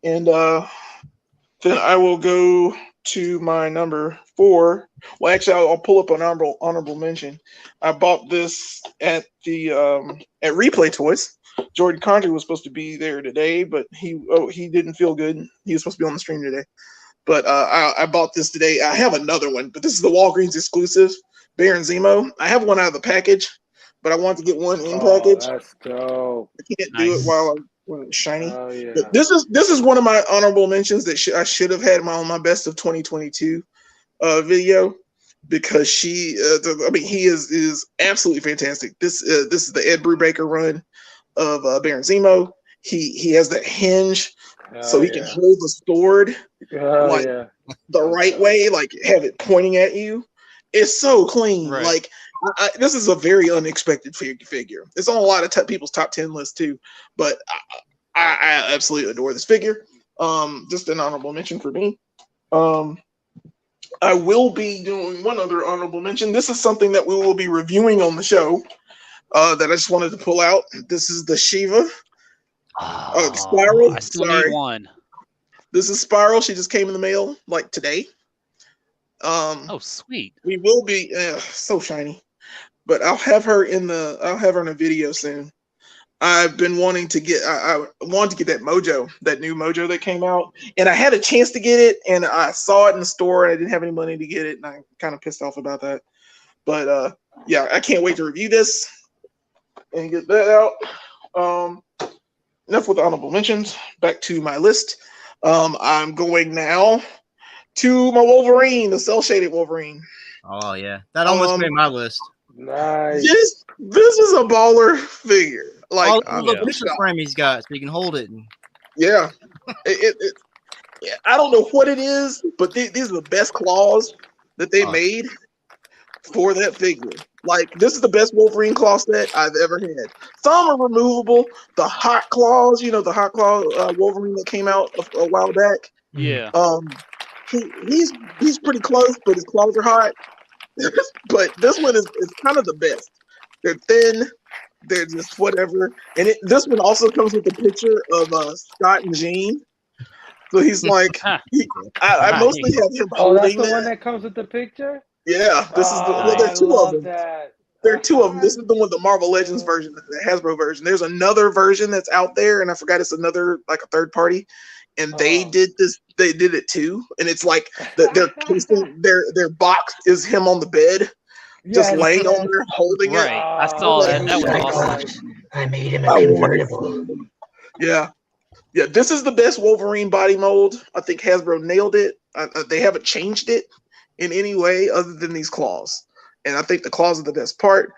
and then I will go to my number 4. Well, actually, I'll pull up an honorable mention. I bought this at the at Replay Toys. Jordan Condry was supposed to be there today, but he didn't feel good. He was supposed to be on the stream today. But I bought this today. I have another one, but this is the Walgreens exclusive, Baron Zemo. I have one out of the package, but I want to get one in package. That's dope. I can't do it when it's shiny. Oh, yeah. But this is one of my honorable mentions that I should have had on my best of 2022 video, because he is absolutely fantastic. This is the Ed Brubaker run of Baron Zemo. He has that hinge. So he can hold the sword the right way, like have it pointing at you. It's so clean. Right. Like this is a very unexpected figure. It's on a lot of people's top 10 lists too, but I absolutely adore this figure. Just an honorable mention for me. I will be doing one other honorable mention. This is something that we will be reviewing on the show that I just wanted to pull out. This is the Shiva. Spiral. I still need one. This is Spiral. She just came in the mail like today. Oh, sweet. We will be so shiny, but I'll have her in a video soon. I've been wanting to get. I wanted to get that Mojo, that new Mojo that came out, and I had a chance to get it, and I saw it in the store, and I didn't have any money to get it, and I'm kind of pissed off about that. But yeah, I can't wait to review this and get that out. Enough with honorable mentions. Back to my list. I'm going now to my Wolverine, the cell shaded Wolverine. Oh yeah, that almost made my list. Nice. This is a baller figure. Like, look, picture frame he's got, so you can hold it. Yeah, I don't know what it is, but these are the best claws that they made for that figure. Like, this is the best Wolverine claw set I've ever had. Some are removable. The hot claws, the hot claw Wolverine that came out a while back. Yeah. He's pretty close, but his claws are hot. But this one is kind of the best. They're thin. They're just whatever. And this one also comes with a picture of Scott and Jean. So he's like, I mostly have him holding that's the one that comes with the picture? Yeah, this is there are two of them. That. There are two of them. This is the one, the Marvel Legends version, the Hasbro version. There's another version that's out there, and I forgot it's another, like a third party. And they did this. They did it too, and it's like their box is him on the bed, just laying on there holding it. I saw that. That was awesome. I made him a convertible. Yeah. This is the best Wolverine body mold. I think Hasbro nailed it. They haven't changed it in any way other than these claws, and I think the claws are the best part.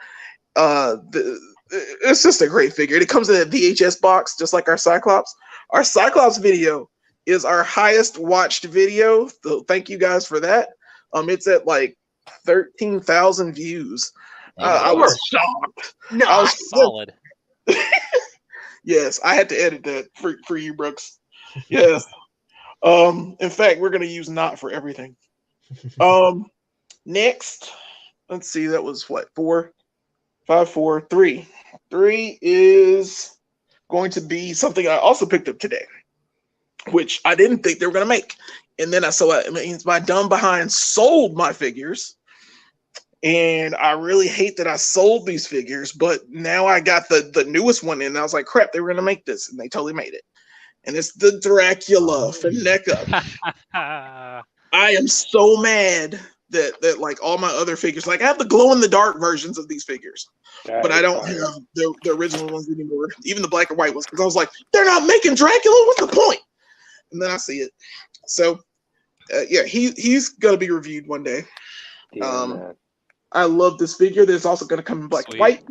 It's just a great figure. It comes in a VHS box, just like our Cyclops. Our Cyclops video is our highest watched video, so thank you guys for that. It's at like 13,000 views. I was shocked. No, I was solid. Yes, I had to edit that for you, Brooks. Yes. In fact, we're gonna use not for everything. Next, let's see. That was what, 4, 5, 4, 3. 3 is going to be something I also picked up today, which I didn't think they were gonna make. And then my dumb behind sold my figures. And I really hate that I sold these figures, but now I got the newest one in, and I was like, crap, they were gonna make this, and they totally made it. And it's the Dracula from NECA. I am so mad that like all my other figures, like I have the glow in the dark versions of these figures, but I don't have the original ones anymore, even the black and white ones, because I was like, they're not making Dracula, what's the point? And then I see it. So yeah, he's gonna be reviewed one day. I love this figure. There's also going to come in black and white.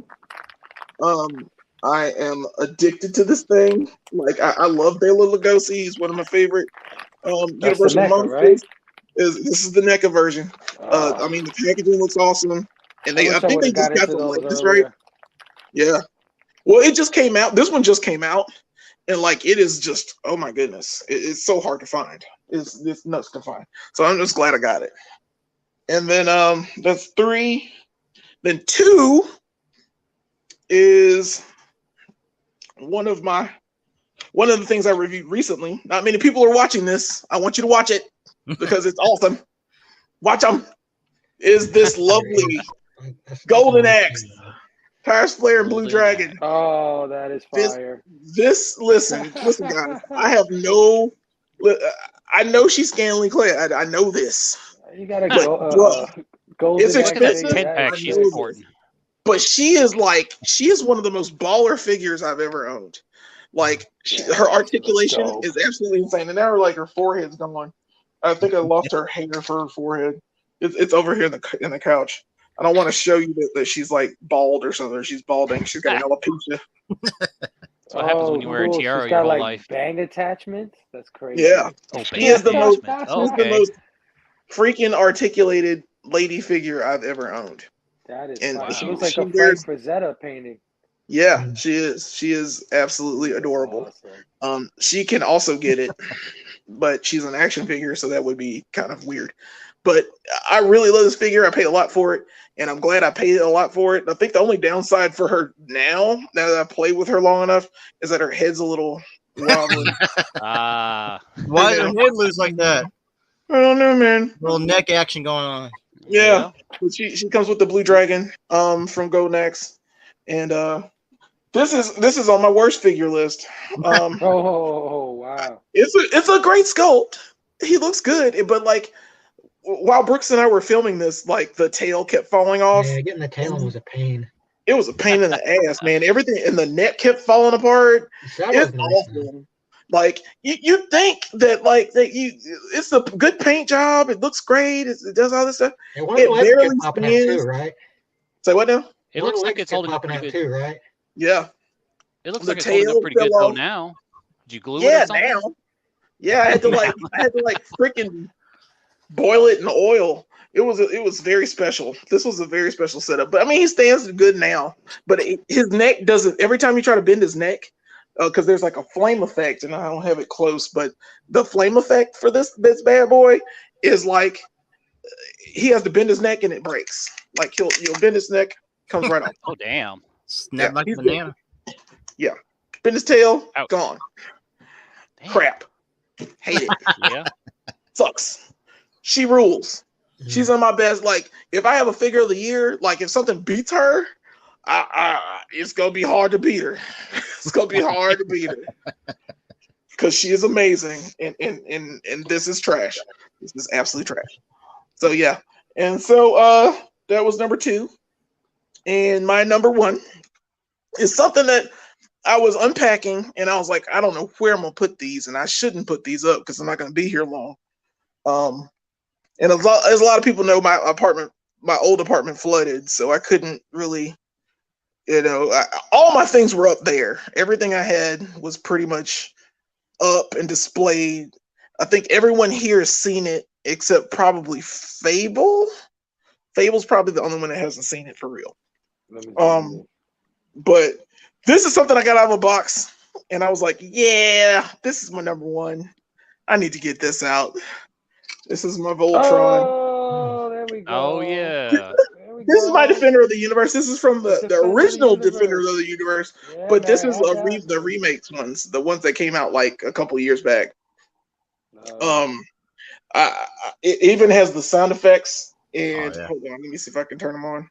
I am addicted to this thing. Like, I love Bela Lugosi. He's one of my favorite Universal monsters. Right? This is the NECA version. I mean, the packaging looks awesome. And I think they just got the latest, right? Yeah. Well, it just came out. This one just came out. And, like, it is just, oh, my goodness. It's so hard to find. It's nuts to find. So I'm just glad I got it. And then that's 3. Then 2 is one of the things I reviewed recently. Not many people are watching this. I want you to watch it because it's awesome. Watch them. Is this lovely Golden Axe, Tires Flare, and Blue Dragon? Oh, that is fire. Listen, guys. I know she's scantily clad. I know this. You gotta go. Golden. It's expensive. 10-pack, she's important. But she is one of the most baller figures I've ever owned. Like, her articulation is absolutely insane. And now her forehead's gone. I think I lost her hair for her forehead. It's over here in the couch. I don't want to show you that she's like bald or something. She's balding. She's got alopecia. That's what happens when you wear a tiara she's your got, whole life. Bang attachments. That's crazy. Yeah. She is the most freaking articulated lady figure I've ever owned. That is and she looks like a Frank Frazetta painting. Yeah, she is. She is absolutely adorable. Awesome. She can also get it, but she's an action figure, so that would be kind of weird. But I really love this figure. I paid a lot for it, and I'm glad I paid a lot for it. I think the only downside for her now that I've played with her long enough, is that her head's a little wobbly. Why does her head loose like that? I don't know, man. A little neck action going on. Yeah. But she comes with the Blue Dragon from Golden Axe. And This is on my worst figure list. Oh wow! It's a great sculpt. He looks good, but like while Brooks and I were filming this, like the tail kept falling off. Yeah, getting the tail was a pain. It was a pain in the ass, man. Everything in the neck kept falling apart. It's awful. Like you think that it's a good paint job. It looks great. It does all this stuff. It barely spins. Too, right? Say what now? It looks like it's holding up pretty good too, right? Yeah. It looks like it's holding up pretty good though now. Did you glue it or something? Now. Yeah, I had to freaking boil it in oil. It was very special. This was a very special setup. But I mean, he stands good now. But his neck doesn't. Every time you try to bend his neck, because there's like a flame effect, and I don't have it close, but the flame effect for this bad boy is like he has to bend his neck and it breaks. Like you'll bend his neck, comes right off. Oh damn! Snap like a banana. Yeah, bend his tail, Ouch. gone. Damn. Crap. Hate it. Yeah. Sucks. She rules. She's on my best. Like, if I have a figure of the year, like if something beats her, it's gonna be hard to beat her. It's gonna be hard to beat her because she is amazing, and this is trash. This is absolutely trash. So yeah, and so that was number 2, and my number 1 is something that I was unpacking, and I was like, I don't know where I'm gonna put these, and I shouldn't put these up because I'm not gonna be here long. And as a lot of people know, my old apartment flooded, so I couldn't really, all my things were up there. Everything I had was pretty much up and displayed. I think everyone here has seen it except probably Fable. Fable's probably the only one that hasn't seen it for real. But this is something I got out of a box, and I was like, yeah, this is my number 1. I need to get this out. This is my Voltron. Oh, there we go. Oh yeah. This is my Defender of the Universe. This is from the original Defender of the Universe, but this is the remakes ones, the ones that came out like a couple years back. It even has the sound effects. And hold on, let me see if I can turn them on.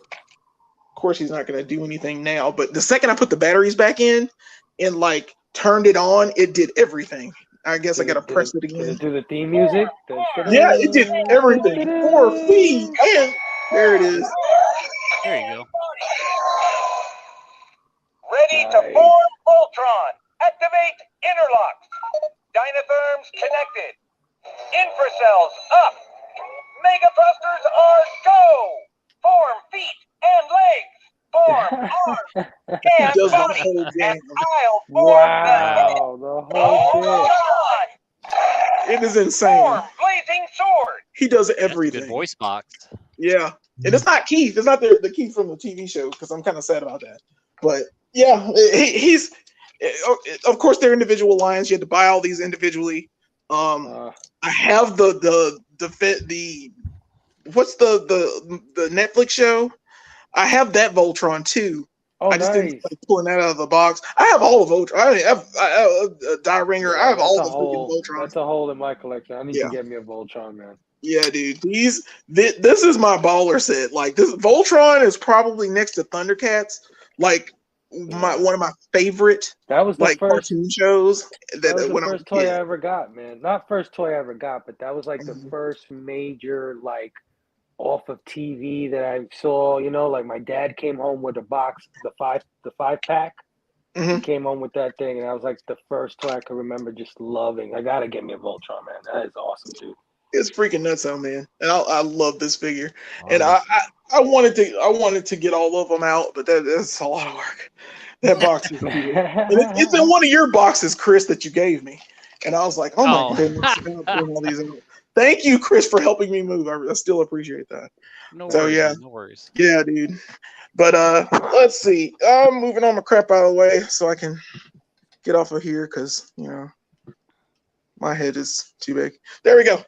Of course, he's not going to do anything now, but the second I put the batteries back in and like turned it on, it did everything. I guess I got to press it again. Did it do the theme music? Yeah, it did everything. 4 feet, and there it is. There you go. Ready to form Voltron. Activate interlocks. Dynatherms connected. Infracells up. Mega thrusters are go. Form feet and legs. Form arms and body. And I'll form the whole thing. It is insane. Form blazing sword. He does everything. Good voice box. Yeah, and it's not Keith. It's not the Keith from the TV show because I'm kind of sad about that. But yeah, he's of course they're individual lines. You had to buy all these individually. I have the what's the Netflix show? I have that Voltron too. Oh, I just nice. didn't like pulling that out of the box. I have all of Voltron. I have Die Ringer. I have all the freaking Voltron. That's a hole in my collection. I need to get me a Voltron, man. Yeah, dude. This is my baller set. Like this Voltron is probably next to Thundercats. Like one of my favorite. That was the first cartoon shows. That was the first toy I ever got, man. Not first toy I ever got, but that was like the first major like off of TV that I saw. You know, like my dad came home with a box, the five pack. Mm-hmm. He came home with that thing, and that was like the first toy I could remember just loving. I gotta get me a Voltron, man. That is awesome, dude. It's freaking nuts out, man. And I love this figure. And I wanted to get all of them out, but that's a lot of work. That box is it's in one of your boxes, Chris, that you gave me. And I was like, oh my goodness, I'm putting all these in. Thank you, Chris, for helping me move. I still appreciate that. No worries. Yeah, dude. But let's see. I'm moving all my crap out of the way so I can get off of here because my head is too big. There we go.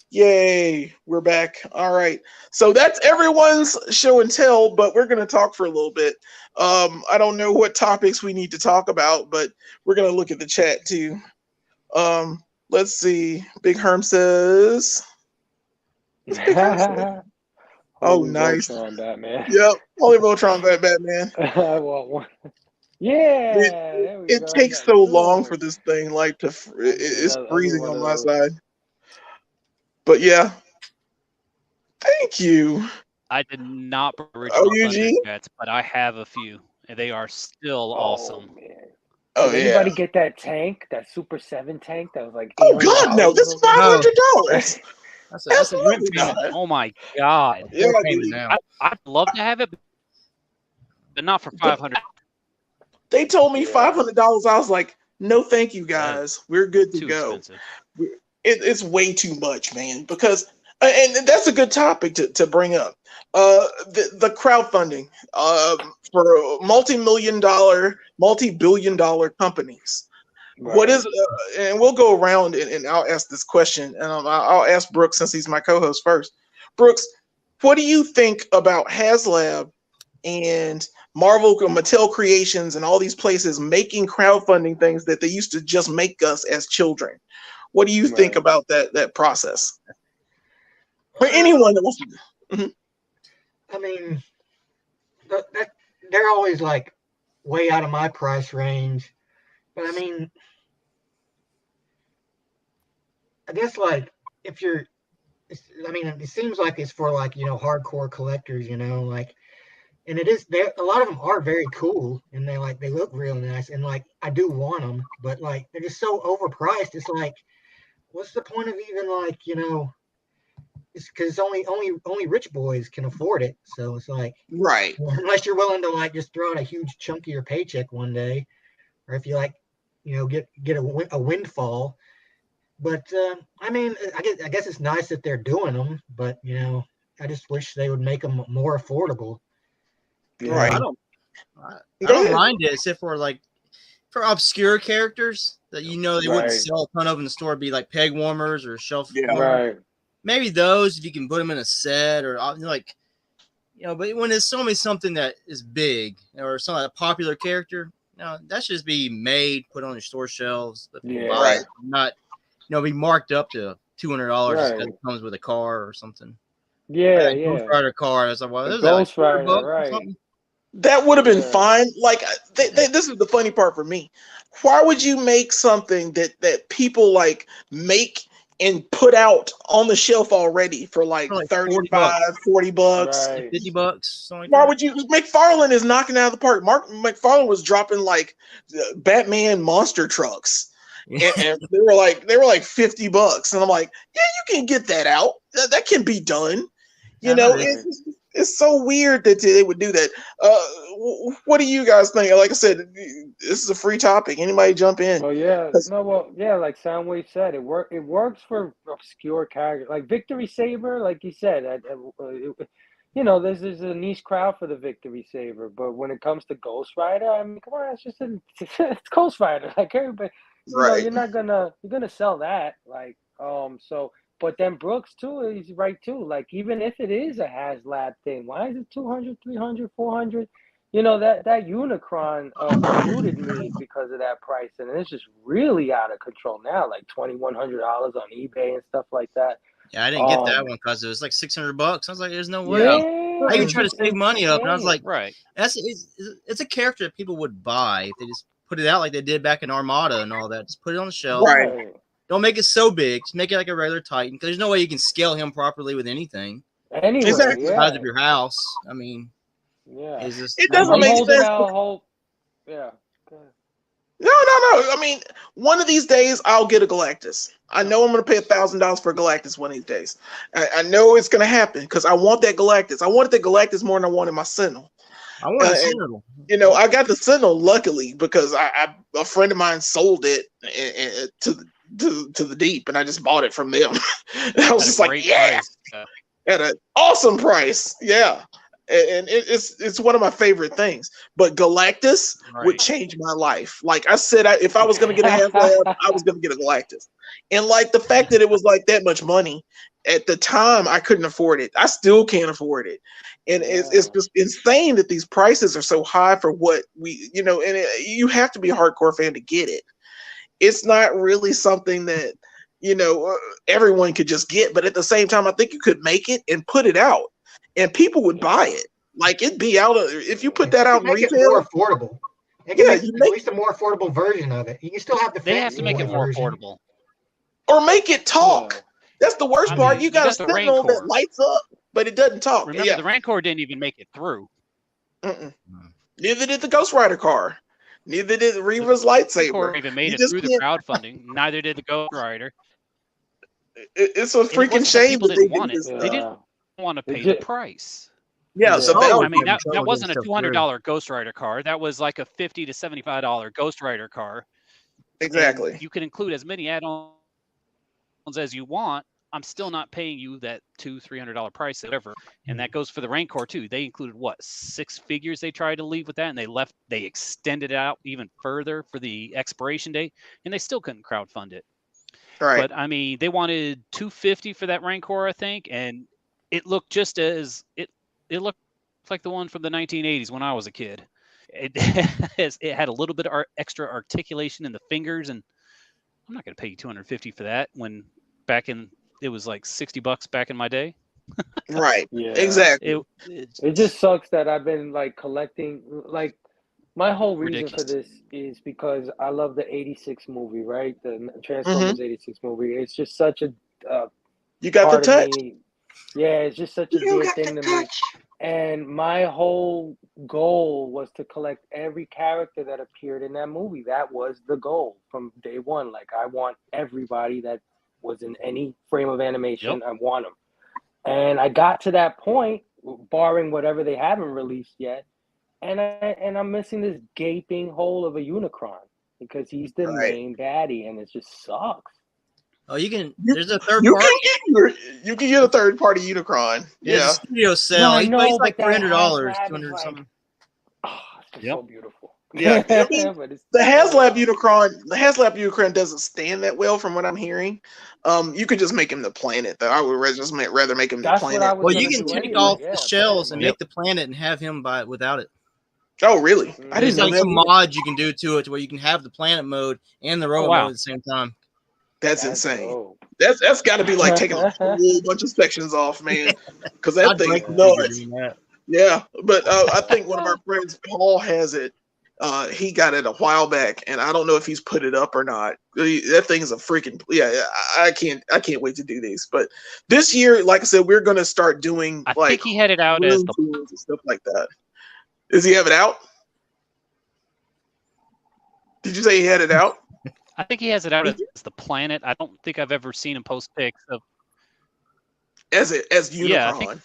Yay, we're back. All right. So that's everyone's show and tell, but we're going to talk for a little bit. I don't know what topics we need to talk about, but we're going to look at the chat too. Let's see. Big Herm says. Oh, nice. On that, man. Yep. Only Voltron Batman. I want one. Yeah, there we It go. takes so long for this thing, like it's I need freezing one on of my those. side. But yeah, thank you. I did not bring original Eugene? Thundercats, but I have a few, and they are still awesome. Man. Oh Did yeah. anybody get that tank, that Super 7 tank that was like Oh $800 God, no! This is $500. That's a rent Absolutely payment. not. Oh my god! Yeah, payment dude. now. I'd love to have it, but not for 500. They told me Yeah. $500. I was like, no, thank you, guys. We're good to Too go. expensive. It's way too much, man. Because and that's a good topic to bring up. The crowdfunding for multi-billion-dollar companies. What is and we'll go around and I'll ask this question, and I'll ask Brooks since he's my co-host first. Brooks, what do you think about HasLab and Marvel, Mattel Creations, and all these places making crowdfunding things that they used to just make us as children? What do you think about that process? For anyone that wants to. I mean, that they're always like way out of my price range. But I mean, I guess like if you're, I mean, it seems like it's for like, hardcore collectors, like, and it is there. A lot of them are very cool and they look real nice. And like, I do want them, but like, they're just so overpriced. It's like, what's the point of even like, it's because only rich boys can afford it. So it's like, Right. unless you're willing to like just throw out a huge chunk of your paycheck one day, or if you like, get a windfall. But I mean, I guess it's nice that they're doing them, but I just wish they would make them more affordable. Right. I don't mind it, except for like for obscure characters that they wouldn't sell a ton of in the store, be like peg warmers or shelf warmers. Right. Maybe those if you can put them in a set or like, but when it's something that is big or something like a popular character, that should just be made, put on your store shelves, let people buy it, not be marked up to $200 just because it comes with a car or something. Yeah, like Ghost Rider car. I was like, well, this Ghost is like Rider, $100 right? or something. That would have been fine. Like, this is the funny part for me. Why would you make something that people like make and put out on the shelf already for like 35, $40, right. $50, something like why that? would you? McFarlane is knocking out of the park. McFarlane was dropping like Batman monster trucks, and they were like $50, and I'm like, yeah, you can get that out. That can be done. It's so weird that they would do that. What do you guys think? Like I said, this is a free topic. Anybody jump in? Well, like Soundwave said, it works for obscure characters, like Victory Saber, like you said. There's a niche crowd for the Victory Saber, but when it comes to Ghost Rider, I mean, come on, it's Ghost Rider. Like everybody, right? You're gonna sell that, like so. But then Brooks too, he's right too. Like even if it is a HasLab thing, why is it 200, 300, 400? That Unicron eluded me because of that price, and it's just really out of control now. Like $2,100 on eBay and stuff like that. Yeah, I didn't get that one because it was like $600. I was like, there's no way. Yeah, I even tried to save money up, and I was like, right. It's a character that people would buy if they just put it out like they did back in Armada and all that. Just put it on the shelf. Right. Don't make it so big. Just make it like a regular Titan, because there's no way you can scale him properly with anything. Anyway, the size of your house. I mean, it doesn't make sense. Yeah. No. I mean, one of these days I'll get a Galactus. I know I'm going to pay $1,000 for Galactus one of these days. I know it's going to happen because I want that Galactus. I wanted the Galactus more than I wanted my Sentinel. I want the Sentinel. I got the Sentinel luckily because a friend of mine sold it to the deep, and I just bought it from them. And I was just like, yeah, at an awesome price, yeah. And it's one of my favorite things. But Galactus would change my life. Like I said, if I was going to get a HasLab, I was going to get a Galactus. And like the fact that it was like that much money at the time, I couldn't afford it. I still can't afford it. And it's just insane that these prices are so high for what we, and you have to be a hardcore fan to get it. It's not really something that, everyone could just get. But at the same time, I think you could make it and put it out and people would buy it. Like it'd be out of if you put that out in make it retail. more affordable. Yeah, you make at least a more affordable version of it. You can still have the. They have to make it more affordable. Or make it talk. Yeah. That's the worst part. You got a Sentinel that lights up, but it doesn't talk. Remember, the Rancor didn't even make it through. Neither did the Ghost Rider car. Neither did Reva's lightsaber. Rancor even made it through the crowdfunding. Neither did the Ghost Rider. It's a freaking shame that that they didn't want it. They didn't want to pay the price. Yeah, so I mean that wasn't a $200 Ghost Rider car. That was like a $50 to $75 Ghost Rider car. Exactly. And you can include as many add-ons as you want. I'm still not paying you that $200-$300 price, whatever. And that goes for the Rancor too. They included what, 6 figures they tried to leave with that, and they extended it out even further for the expiration date, and they still couldn't crowdfund it. Right. But I mean, they wanted $250 for that Rancor, I think, and it looked just as it looked like the one from the 1980s when I was a kid. It had a little bit of extra articulation in the fingers, and I'm not going to pay you $250 for that when back in it was like $60 back in my day. Right. Yeah. Exactly. It just sucks that I've been like collecting. Like my whole reason for this is because I love the '86 movie, right? The Transformers '86 movie. It's just such a you got the touch. Yeah, it's just such a dear thing to me. And my whole goal was to collect every character that appeared in that movie. That was the goal from day one. Like, I want everybody that was in any frame of animation. I want them. And I got to that point, barring whatever they haven't released yet. And I'm missing this gaping hole of a Unicron because he's the main baddie, and it just sucks. Oh, you can. There's a third party. You can get a third party Unicron. Yeah, studio sale. No, I know, he's like $300, HasLab $200 something. Oh, it's so beautiful. Yeah, I mean, but it's the HasLab Unicron doesn't stand that well from what I'm hearing. You could just make him the planet. Though I would rather make him the planet. Well, you can take off the shells and make the planet and have him buy it without it. Oh, really? I didn't know that. Some mods you can do to it to where you can have the planet mode and the robot mode at the same time. That's insane. Dope. That's got to be like taking a whole bunch of sections off, man. Because that thing's nuts. Yeah, but I think one of our friends, Paul, has it. He got it a while back, and I don't know if he's put it up or not. That thing is a freaking I can't wait to do these. But this year, like I said, we're gonna start doing. I think he had it out as and stuff like that. Does he have it out? Did you say he had it out? I think he has it out as the planet. I don't think I've ever seen him post pics of as Unicron,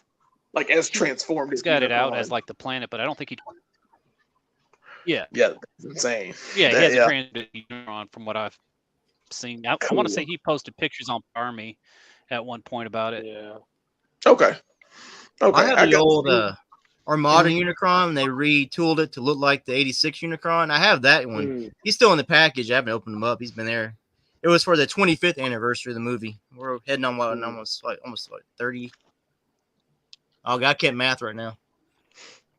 like as transformed. He's got it out as like the planet, but I don't think he. Yeah, that's insane. Yeah, he has a transmitted Unicron from what I've seen. I want to say he posted pictures on Army at one point about it. Yeah. Okay. I have the old Armada Unicron. They retooled it to look like the '86 Unicron. I have that one. He's still in the package. I haven't opened him up. He's been there. It was for the 25th anniversary of the movie. We're heading on almost 30. Oh, God, I can't math right now.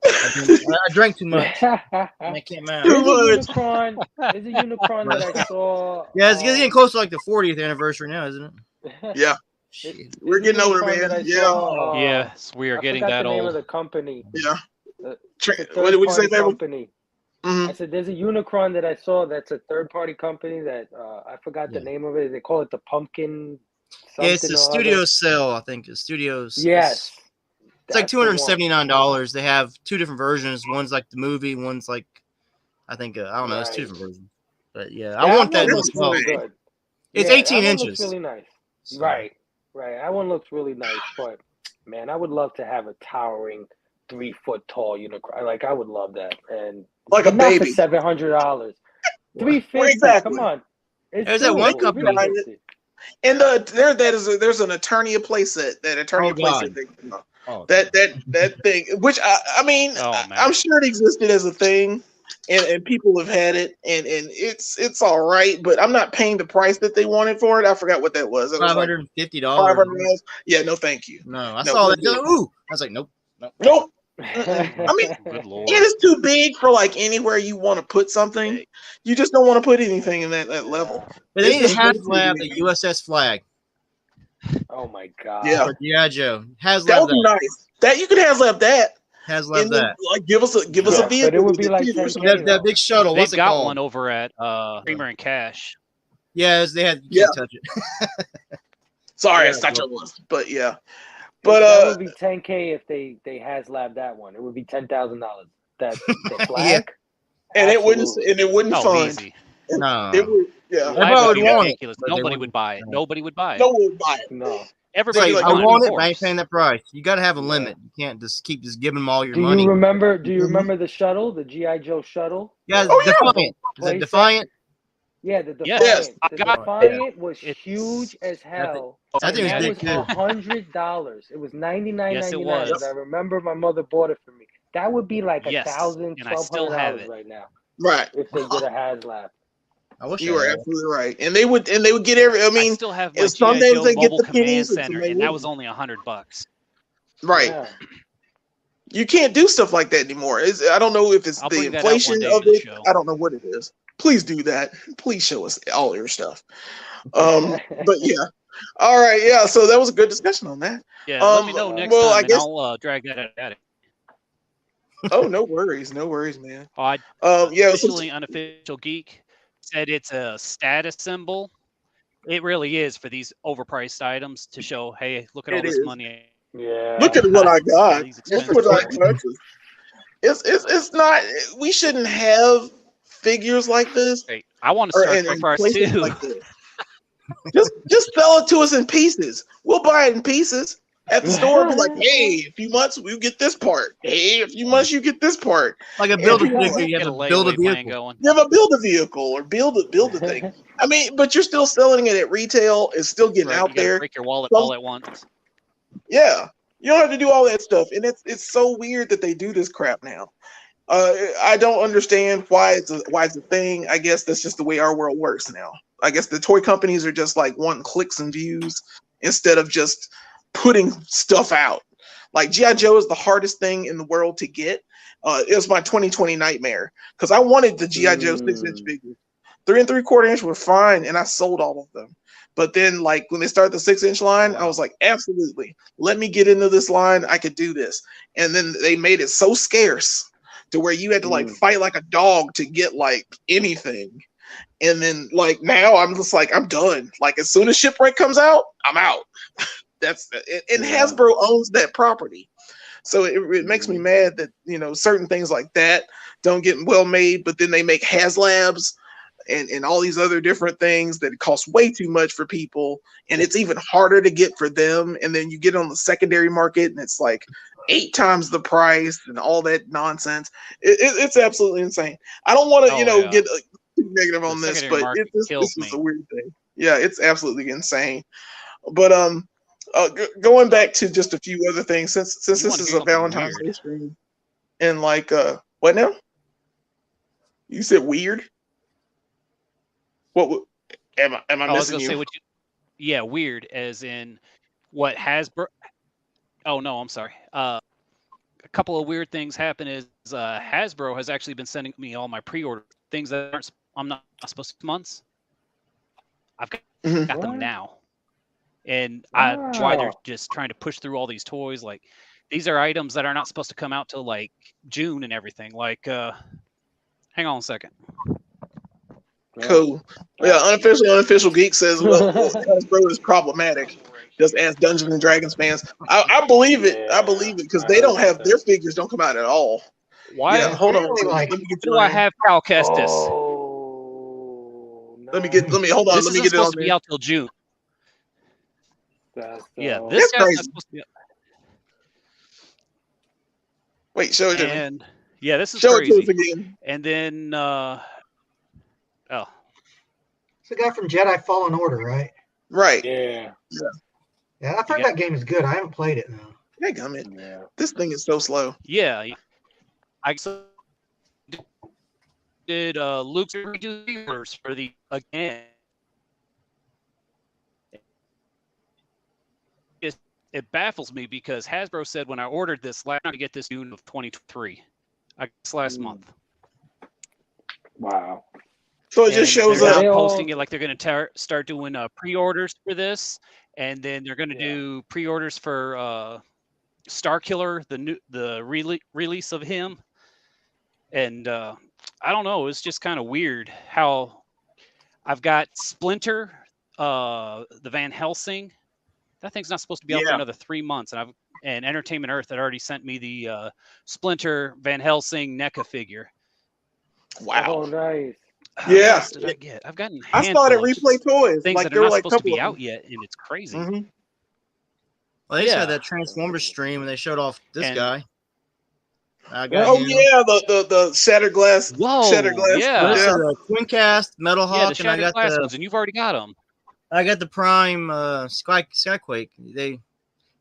I drank too much. I can't math. There's a Unicron that I saw. Yeah, it's getting close to like the 40th anniversry now, isn't it? Yeah. We're getting older, man. Yes, we are getting that old. The name of the company. Yeah. What did you say, company. I said there's a Unicron that I saw that's a third-party company that I forgot the name of it. They call it the Pumpkin. Yeah, it's a studio sale, I think. The studios. Yes. It's like $279. They have 2 different versions. One's like the movie. One's like, I think, I don't know. It's 2 different versions. But yeah, I want that as well. Good. It's 18 inches. Looks really nice. So. Right. That one looks really nice. But man, I would love to have a towering 3-foot tall Unicron. Like, I would love that. And like a baby. $700. $350. Exactly. Come on. There's that one company. Really and there's an Eternia playset. That Eternia playset thing. That thing, which I mean, I'm sure it existed as a thing, and people have had it, and it's all right, but I'm not paying the price that they wanted for it. I forgot what that was. $550. $500. Yeah, no, thank you. No, I saw that. Ooh, I was like, nope. I mean, it is too big for like anywhere you want to put something. You just don't want to put anything in that level. But they need to HasLab the USS flag. Oh my God! Yeah, Joe. HasLab that would be nice. That you could HasLab that. HasLab and then that? like give us a Yeah, vehicle. but it would be like or 10K. something. That big shuttle. They've What's it got called? one over at Streamer and Cash. Yeah, they had. You can't touch it. Sorry, Yeah, it's not your list, but yeah. But But that would be 10K if they HasLab that one. It would be $10,000. That the flag, and it wouldn't absolutely. fund. Easy. No. It would, yeah. Flag Everybody would be would want it, ridiculous. but they Nobody would wouldn't. buy it. Nobody would buy it. No one would buy it. No. Everybody Like, would I want want it, it, of but I ain't course. paying that price. You got to have a limit. You can't just keep giving them all your Do money. you remember? Do you remember the shuttle, the GI Joe shuttle? Yeah, Oh, yeah. Defiant. Is it Defiant? Yeah, the Defiant. Yes, I The got it. Defiant was It's- huge as hell. I think and it was that big was too. $100. It was $99.99. Yes, it was. But I remember my mother bought it for me. That would be like Yes, $1,000, and I still have $1,200 it. right now Right. if they did a HasLab. I wish You I were had. absolutely right. And they would get every. I I mean, still have my some GI days Joe they get mobile the command pennies, center, and and that was only $100. right. Yeah. You can't do stuff like that anymore. I don't know if it's I'll the bring that out one inflation day of for the it. show. I don't know what it is. Please do that. Please show us all your stuff. But yeah. All right. Yeah. So that was a good discussion on that. Yeah, let me know next well, time, I and guess- I'll drag that at it. Oh, no worries, man. I Yeah. officially unofficial geek said it's a status symbol. It really is for these overpriced items to show, hey, look at all It this is. money. Yeah. Look at what I got. These Look expensive what I items. got. It's not. We shouldn't have figures like this. Hey, I want to Or start and my price places too. like this. Just sell it to us in pieces. We'll buy it in pieces at the store. Be like, hey, a few months we'll get this part. Hey, a few months you get this part. Like a builder people figure, you Get have a to build a layaway plan vehicle. going. You have a build a vehicle or build a thing. I mean, but you're still selling it at retail. It's still getting Right, out you gotta there. break your wallet Some- all at once. Yeah, you don't have to do all that stuff, and it's so weird that they do this crap now. I don't understand why it's a thing. I guess that's just the way our world works now. I guess the toy companies are just like wanting clicks and views instead of just putting stuff out. Like G.I. Joe is the hardest thing in the world to get. It was my 2020 nightmare because I wanted the G.I. Joe 6-inch figures. 3 3/4 inch were fine, and I sold all of them. But then, like when they started the 6-inch line, I was like, absolutely, let me get into this line. I could do this. And then they made it so scarce to where you had to like fight like a dog to get like anything. And then like now I'm just like, I'm done. Like as soon as Shipwreck comes out, I'm out. That's it. And Hasbro owns that property. So it makes me mad that, you know, certain things like that don't get well made, but then they make HasLabs and all these other different things that cost way too much for people, and it's even harder to get for them. And then you get on the secondary market and it's like 8 times the price and all that nonsense. It's absolutely insane. I don't want to, get too negative on this, but this is a weird thing. Yeah, it's absolutely insane. But going back to just a few other things, since this is a Valentine's Day stream, and like what now? You said weird? What am I missing? I was gonna say what you. Yeah, weird, as in what Hasbro. Oh no, I'm sorry. A couple of weird things happen is Hasbro has actually been sending me all my pre-order things that I'm not supposed to months. I've got them now, and why they're just trying to push through all these toys. Like these are items that are not supposed to come out till like June and everything. Like, hang on a second. Cool. Yeah, unofficial geek says Hasbro is problematic. Just ask Dungeons and Dragons fans. I believe it. I believe it because they don't have their figures don't come out at all. Why? Yeah, hold on. Like, let me get Do I have Cal Kestis? Oh, Let me hold on. This Let me isn't get it supposed on to be there. out till June. Yeah, this this That's guy's crazy. not supposed to be. Wait, show it to me. And yeah, this is Show crazy. it to us again. And then, it's the guy from Jedi Fallen Order, right? Right. Yeah. Yeah, I've heard that game is good. I haven't played it though. Hey, gummit. Yeah. This thing is so slow. yeah, I did Luke's redo for the again. It baffles me because Hasbro said when I ordered this last time to get this June of 2023, I guess last month. Wow. So it just shows they're up. now posting it like they're going to start doing pre-orders for this, and then they're going to do pre-orders for Starkiller, the release of him, and I don't know. It's just kind of weird how I've got Splinter, the Van Helsing. That thing's not supposed to be out for Yeah. another 3 months, and Entertainment Earth had already sent me the Splinter Van Helsing NECA figure. Wow. Oh, nice. How Yeah. else did I get? I've gotten a I saw it at handful of Replay Toys. things Like that are there were not like a supposed to couple be of out them. yet, and it's crazy. Mhm. Well, they just Yeah. had that Transformers stream, and they showed off this And- guy. I got Oh him. yeah, the Shattered Glass. Whoa, Shattered Glass. yeah. This is Yeah. the Twin Cast, Metal Yeah, Hawk, the and I Shattered got Glass the ones, and you've already got them. Prime Skyquake. They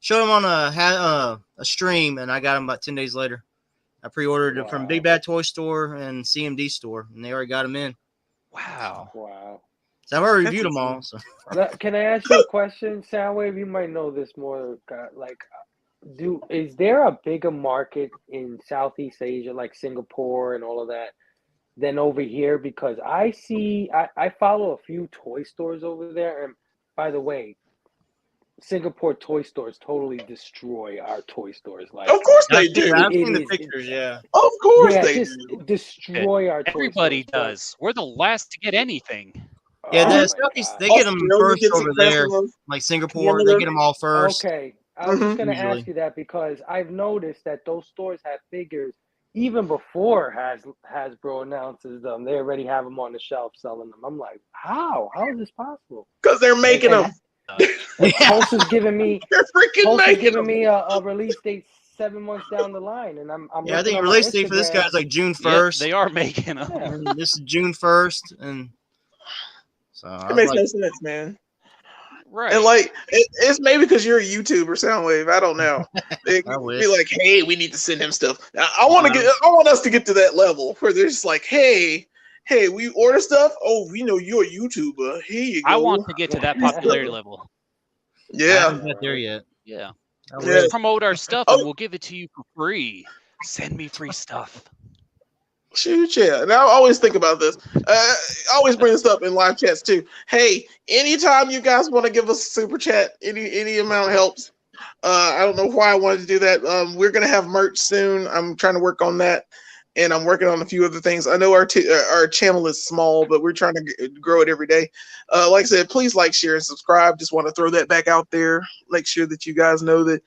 showed them on a stream, and I got them about 10 days later. I pre-ordered them from Wow. Big Bad Toy Store and CMD Store, and they already got them in. Wow. Wow. So I've already That's reviewed them all. So Now, can I ask you a question, Soundwave? You might know this more. Like, is there a bigger market in Southeast Asia, like Singapore and all of that, than over here? Because I follow a few toy stores over there, and by the way, Singapore toy stores totally destroy our toy stores. Like, Of course they do. I've It seen the is- pictures. Yeah. Of course yeah, they just do. destroy our toy Everybody stores, but- does. We're the last to get anything. Yeah, Oh the my Southeast, God. they get them Australia first gets over there. aggressive. Like Singapore, Canada. they get them all first. Okay, I was just gonna Usually. ask you that because I've noticed that those stores have figures even before Hasbro announces them. They already have them on the shelf selling them. I'm like, how? How is this possible? Because they're making And- them. And Pulse is giving me They're freaking making them. a release date 7 months down the line, and I'm Yeah, I looking think on my release date for this Instagram. guy is like June Yep, 1st. they are making them. Yeah. And this is June 1st, and so I It was makes like, no sense, man. Right. And like it's maybe because you're a YouTuber, Soundwave. I don't know. It I could wish. be like, hey, we need to send him stuff. I want us to get to that level where they're just like, hey, we order stuff. Oh, we know you're a YouTuber. Here you go. I want to get to that popularity level. I Yeah. haven't got there yet. Yeah. I Yeah. wish. Just promote our stuff and we'll give it to you for free. Send me free stuff. Shoot, yeah. And I always think about this. I always bring this up in live chats too. Hey, anytime you guys want to give us a super chat, any amount helps. I don't know why I wanted to do that. We're gonna have merch soon. I'm trying to work on that, and I'm working on a few other things. I know our channel is small, but we're trying to grow it every day. Like I said, please like, share, and subscribe. Just want to throw that back out there. Make sure that you guys know that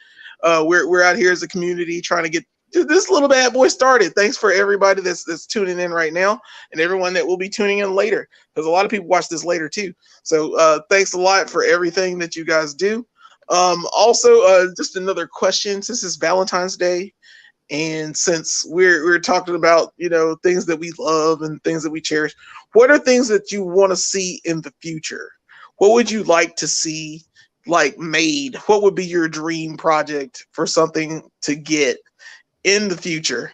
we're out here as a community trying to get this little bad boy started. Thanks for everybody that's tuning in right now, and everyone that will be tuning in later, because a lot of people watch this later too. So thanks a lot for everything that you guys do. Also, just another question, since it's Valentine's Day, and since we're talking about, you know, things that we love and things that we cherish, what are things that you want to see in the future? What would you like to see like made? What would be your dream project for something to get in the future,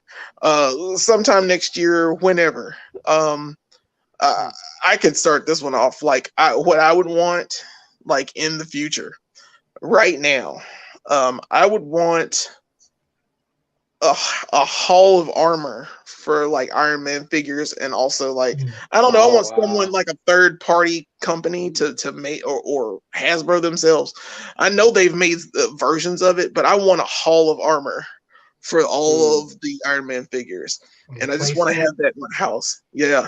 sometime next year, whenever? I could start this one off. Like what I would want, like in the future, right now, I would want a hall of armor for like Iron Man figures, and also like I don't know, I want someone like a third party company to make, or Hasbro themselves. I know they've made versions of it, but I want a hall of armor for all of the Iron Man figures, and I just want to have that in my house. Yeah,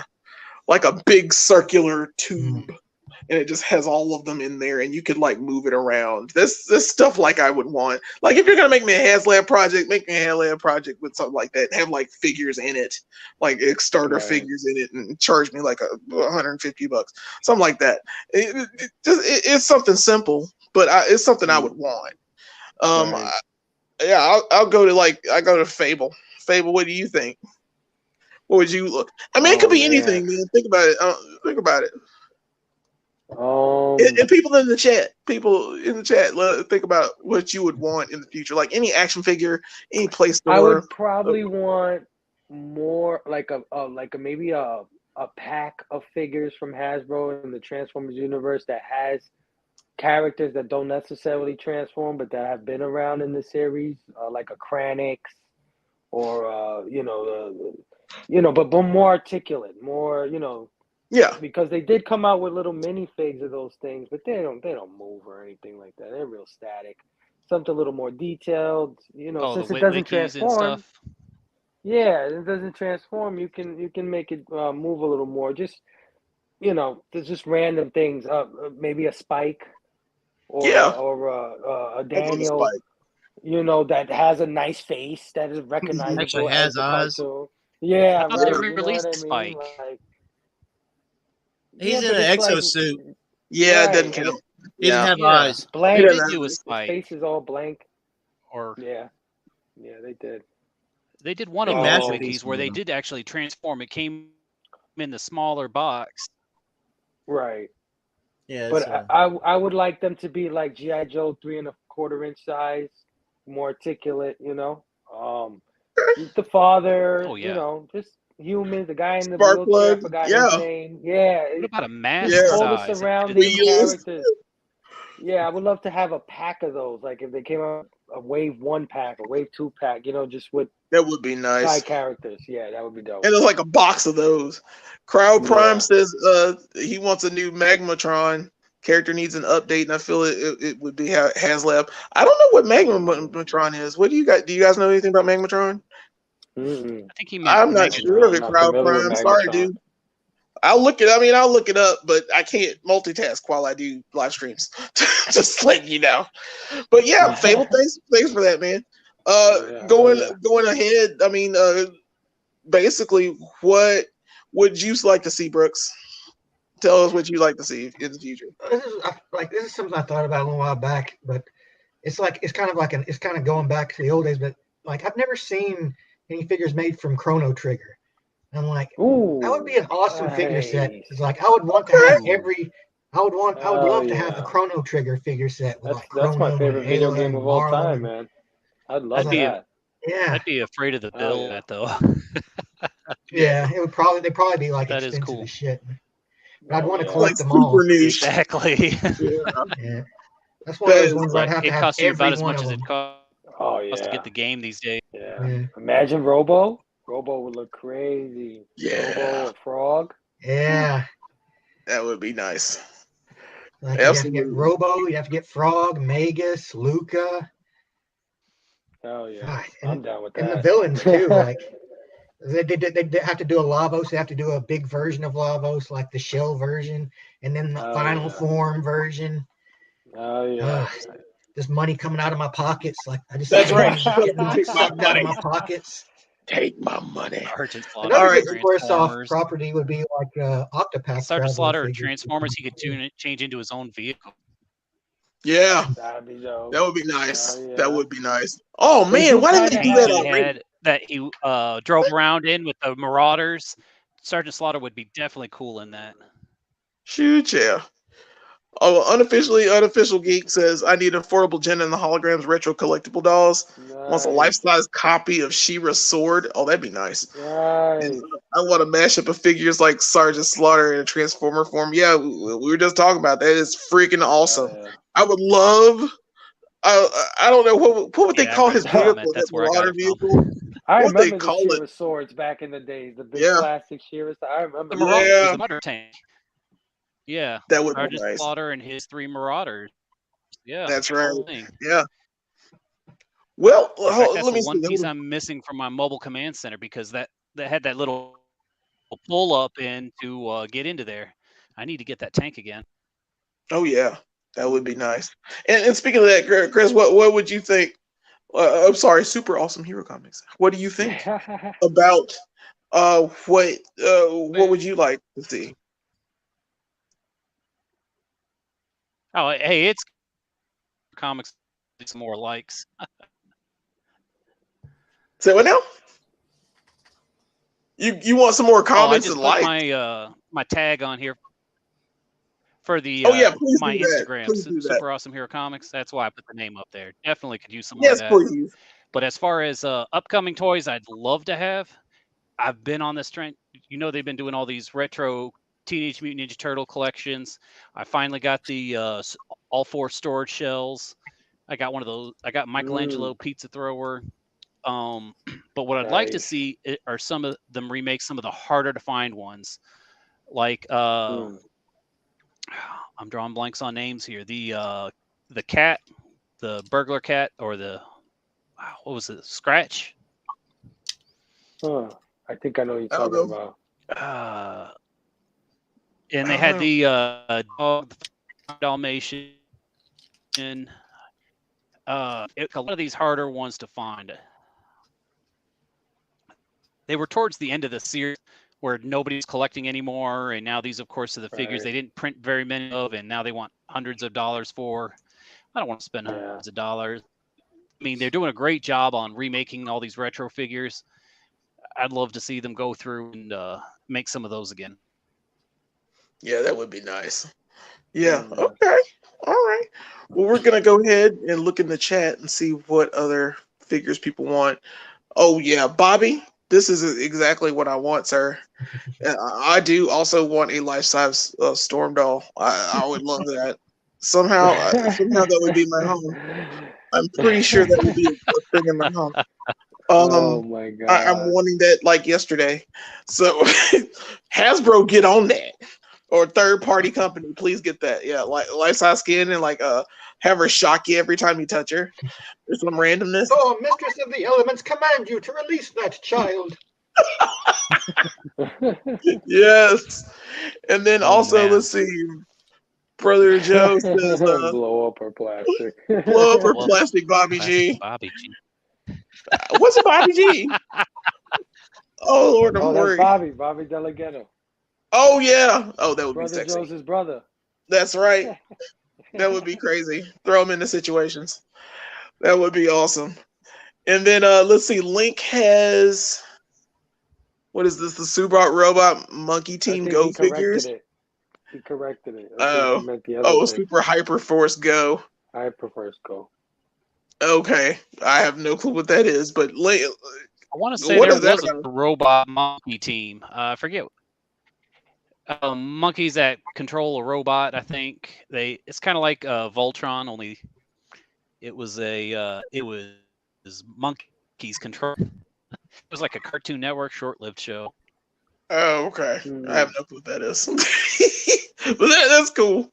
like a big circular tube, and it just has all of them in there, and you could like move it around. This stuff like I would want. Like if you're gonna make me a HasLab project, make me a HasLab project with something like that. Have like figures in it, like starter figures in it, and charge me like $150, something like that. It's something simple, but it's something I would want. I'll go to Fable. Fable, what do you think? What would you look? I mean, it could be anything, man. Think about it. Think about it. And people in the chat, think about what you would want in the future, like any action figure, any play store. I would probably want more like maybe a pack of figures from Hasbro in the Transformers universe that has characters that don't necessarily transform, but that have been around in the series, like a Kranix, or but more articulate, more, Yeah, because they did come out with little mini figs of those things, but they don't move or anything like that. They're real static. something a little more detajd. Oh, Since the it doesn't Witwickies and transform. stuff. Yeah, it doesn't transform. You can make it move a little more. Just there's just random things. Maybe a Spike or Yeah, a I love the Daniel. Spike. That has a nice face that is recognizable Actually as has the eyes. cartoon. Yeah, I thought they Yeah. right. You know what re-released I mean? Spike. Like, He's yeah, in but an it's like exosuit. Yeah, it doesn't right, and count. He doesn't Yeah, have Yeah, eyes. they blank. doesn't did have do a this. His face Spike, is all blank. or Yeah, they did. they did one Big of the Oh, masterpiece Witwickies where they movie. did actually transform. It came in the smaller box. right. Yeah, it's But I would like them to be like GI Joe 3.25 inch size, more articulate. The father. Oh yeah. Just human. The guy in the Spark wheelchair. I plug. forgot his Yeah, name. Yeah, What about a just mask yeah. all the size? They could have surrounding done that. Wheels. characters. Yeah, I would love to have a pack of those. Like if they came out a wave 1 pack, a wave 2 pack, just with That would be nice. side characters. Yeah, that would be dope. And there's like a box of those. Crowd Prime Yeah. says he wants a new Magmatron. Character needs an update, and I feel it would be HasLab. I don't know what Magmatron is. What do you guys? Do you guys know anything about Magmatron? Mm-mm. I think he meant I'm not sure No, of I'm it. not Crowd familiar with Prime. Sorry, Magnetron. dude. I'll look it up, but I can't multitask while I do live streams. Just letting you know. But yeah, Fable, thanks for that, man. Yeah, Going ahead. I mean, basically, what would you like to see, Brooks? Tell us what you like to see in the future. This is something I thought about a little while back, but it's kind of going back to the old days. But like I've never seen any figures made from Chrono Trigger. And I'm like, Ooh, that would be an awesome figure set. nice. It's like I would want to have Ooh. I would Oh, love to have a yeah. Chrono Trigger figure set with like That's my Chrono favorite and video Ayla game and of all Marlon. time, man. I'd love that. Yeah, I'd be afraid of the Oh, bill yeah. that though. yeah. They'd probably be like That is expensive cool. as shit. But I'd Oh, want to yeah. collect Like them all. super niche. Exactly. Yeah. Yeah, that's one of That those is ones where I'd Like have to it have costs you about every as one much of as them. it costs Oh, to yeah. get the game these days. Yeah. Yeah. Imagine Robo. Robo would look crazy. Yeah. Robo or Frog. Yeah, That would be nice. like you'd have to Absolutely. get Robo, you'd have to get Frog, Magus, Luca. Oh, yeah. God, I'm down with and the that. villains too. Like they have to do a Lavos. They have to do a big version of Lavos, like the shell version, and then the Oh, final yeah. form version. Oh, yeah. This money coming out of my pockets. Like I just That's see right. money just getting Take my sucked out of money. my pockets. Take my money. Sergeant Slaughter All Another right. good Squaresoft Transformers. property would be like Octopath Sergeant Traveler Slaughter figures. Transformers, he could change into his own vehicle. Yeah, That'd be dope. that would be nice. Oh, yeah. That would be nice. Oh They man, do why didn't kinda they do Tank that he already? had that he drove around in with the Marauders. Sergeant Slaughter would be definitely cool in that. Shoot, yeah. Oh, unofficial geek says I need affordable Jenna and the holograms retro collectible dolls. Wants a Nice. life-size copy of She-Ra's sword. Oh, that'd be nice. Nice. I want a mashup of figures like Sergeant Slaughter in a Transformer form. Yeah, we were just talking about that. It's freaking awesome. Oh, yeah. I would love. I don't know what would they Yeah, I call read his the vehicle? comment. That's His where I got Marauder it from. vehicle. I What they remember the call it? She-Ra swords back in the days, the big Yeah. plastic She-Ra. I remember The that. Marauder Yeah. was the Marauder tank. Yeah, That would be Sergeant nice. Slaughter and his 3 Marauders. Yeah, That's right. whole thing. Yeah. Well, In fact, that's let the me one see. piece I'm missing from my mobile command center because that had that little pull up in to get into there. I need to get that tank again. Oh yeah, that would be nice. And speaking of that, Chris, what would you think? I'm sorry, Super Awesome Hero Comics. What do you think about what would you like to see? Oh, hey, it's comics. Some more likes. Say what now? You want some more Oh, I comments just and put likes? my tag on here for the Oh yeah, please my do that. Instagram, Please do that. Super Awesome Hero Comics. That's why I put the name up there. Definitely could use some more Yes, of that. please. But as far as upcoming toys, I'd love to have. I've been on this trend. You know, they've been doing all these retro Teenage Mutant Ninja Turtle collections. I finally got the all 4 storage shells. I got one of those. I got Michelangelo pizza thrower. But what I'd like to Nice. see are some of them remake some of the harder to find ones. Like I'm drawing blanks on names here. The cat, the burglar cat or the what was it? Scratch. Huh. I think I know what you're I don't talking know. about. And they I had don't the dog, the Dalmatian. A lot of these harder ones to find. They were towards the end of the series where nobody's collecting anymore, and now these, of course, are the figures Right. they didn't print very many of, and now they want hundreds of dollars for. I don't want to spend hundreds of dollars. I mean, they're doing a great job on remaking all these retro figures. I'd love to see them go through and make some of those again. Yeah, that would be nice. Yeah. Mm. Okay. All right. Well, we're gonna go ahead and look in the chat and see what other figures people want. Oh yeah, Bobby. This is exactly what I want, sir. I do also want a life-size Storm doll. I would love that. Somehow that would be my home. I'm pretty sure that would be a thing in my home. Oh my God. I'm wanting that like yesterday. So Hasbro, get on that. Or third-party company, please get that. Yeah, like life-size skin and like have her shock you every time you touch her. There's some randomness. Oh, Mistress of the Elements, command you to release that child. Yes. And then also, man. let's see. Brother Joe says, blow up her plastic. blow up her Blow up plastic Bobby G. Bobby G. What's a Bobby G? Oh, Lord, I'm Oh, that's worried. Bobby Delegato. Oh, yeah. Oh, that would be Brother sexy. Joe's his brother. That's right. That would be crazy. Throw him into situations. That would be awesome. And then let's see. Link has, what is this? The Subaru Robot Monkey Team Go figures. He corrected it. I think Oh, he meant the other thing. Super Hyper Force Go. I prefer Go. Okay, I have no clue what that is, but I want to say what there is that was a about? robot monkey team. I forget. Monkeys that control a robot. I think it's kind of like Voltron, only it was monkeys control. It was like a Cartoon Network short-lived show. Oh, okay. I have no clue what that is. But that's cool.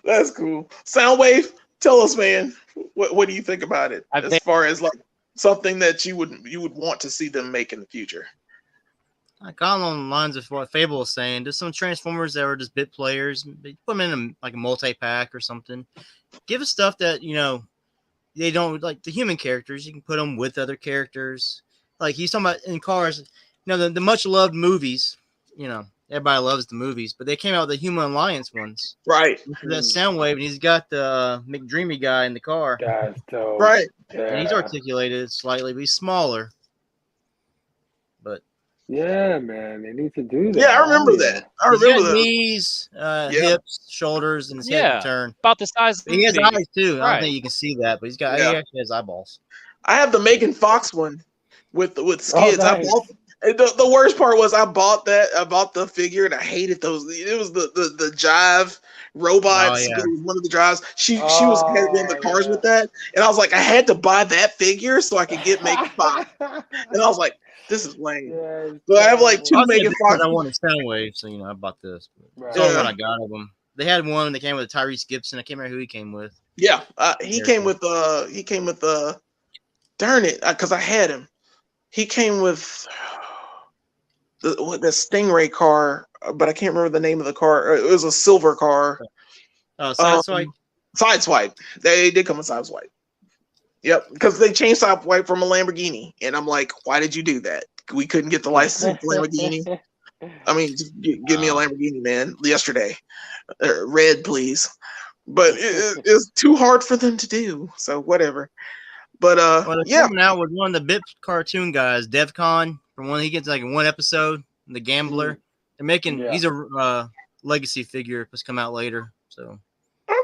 That's cool. Soundwave, tell us, man. What do you think about it as far as like something that you would want to see them make in the future? Like along the lines of what Fable was saying, there's some Transformers that were just bit players. They put them in like a multi-pack or something. Give us stuff that they don't like the human characters. You can put them with other characters. Like he's talking about in cars. The much loved movies. Everybody loves the movies, but they came out with the Human Alliance ones. Right. That Soundwave, and he's got the McDreamy guy in the car. That's dope. Right. Yeah. And he's articulated slightly, but he's smaller. But yeah, man, they need to do that. Yeah, I remember that. I remember that. Knees, hips, shoulders, and his head turn. About the size. He has eyes too. Right. I don't think you can see that, but he actually has eyeballs. I have the Megan Fox one with skids. Oh, nice. The worst part was I bought the figure and I hated those. It was the Jive robots. Oh, yeah. It was one of the drives. She was in the cars with that, and I was like, I had to buy that figure so I could get Megan Fox. And I was like, this is lame. Yeah, so I have like two Megan Fox. I wanted Soundwave, so I bought this. Right. That's the only one I got of them. They had one. They came with Tyrese Gibson. I can't remember who he came with. Yeah, he came with darn it, because I had him. He came with the Stingray car, but I can't remember the name of the car. It was a silver car. Sideswipe. Sideswipe. They did come with Sideswipe. Yep, because they changed Sideswipe from a Lamborghini, and I'm like, why did you do that? We couldn't get the license for Lamborghini. I mean, just give me a Lamborghini, man. Yesterday, red, please. But it's too hard for them to do. So whatever. But they're coming out with one of the bit cartoon guys, DevCon. From one, he gets like one episode, the Gambler. They're making. He's a legacy figure. It's come out later, so.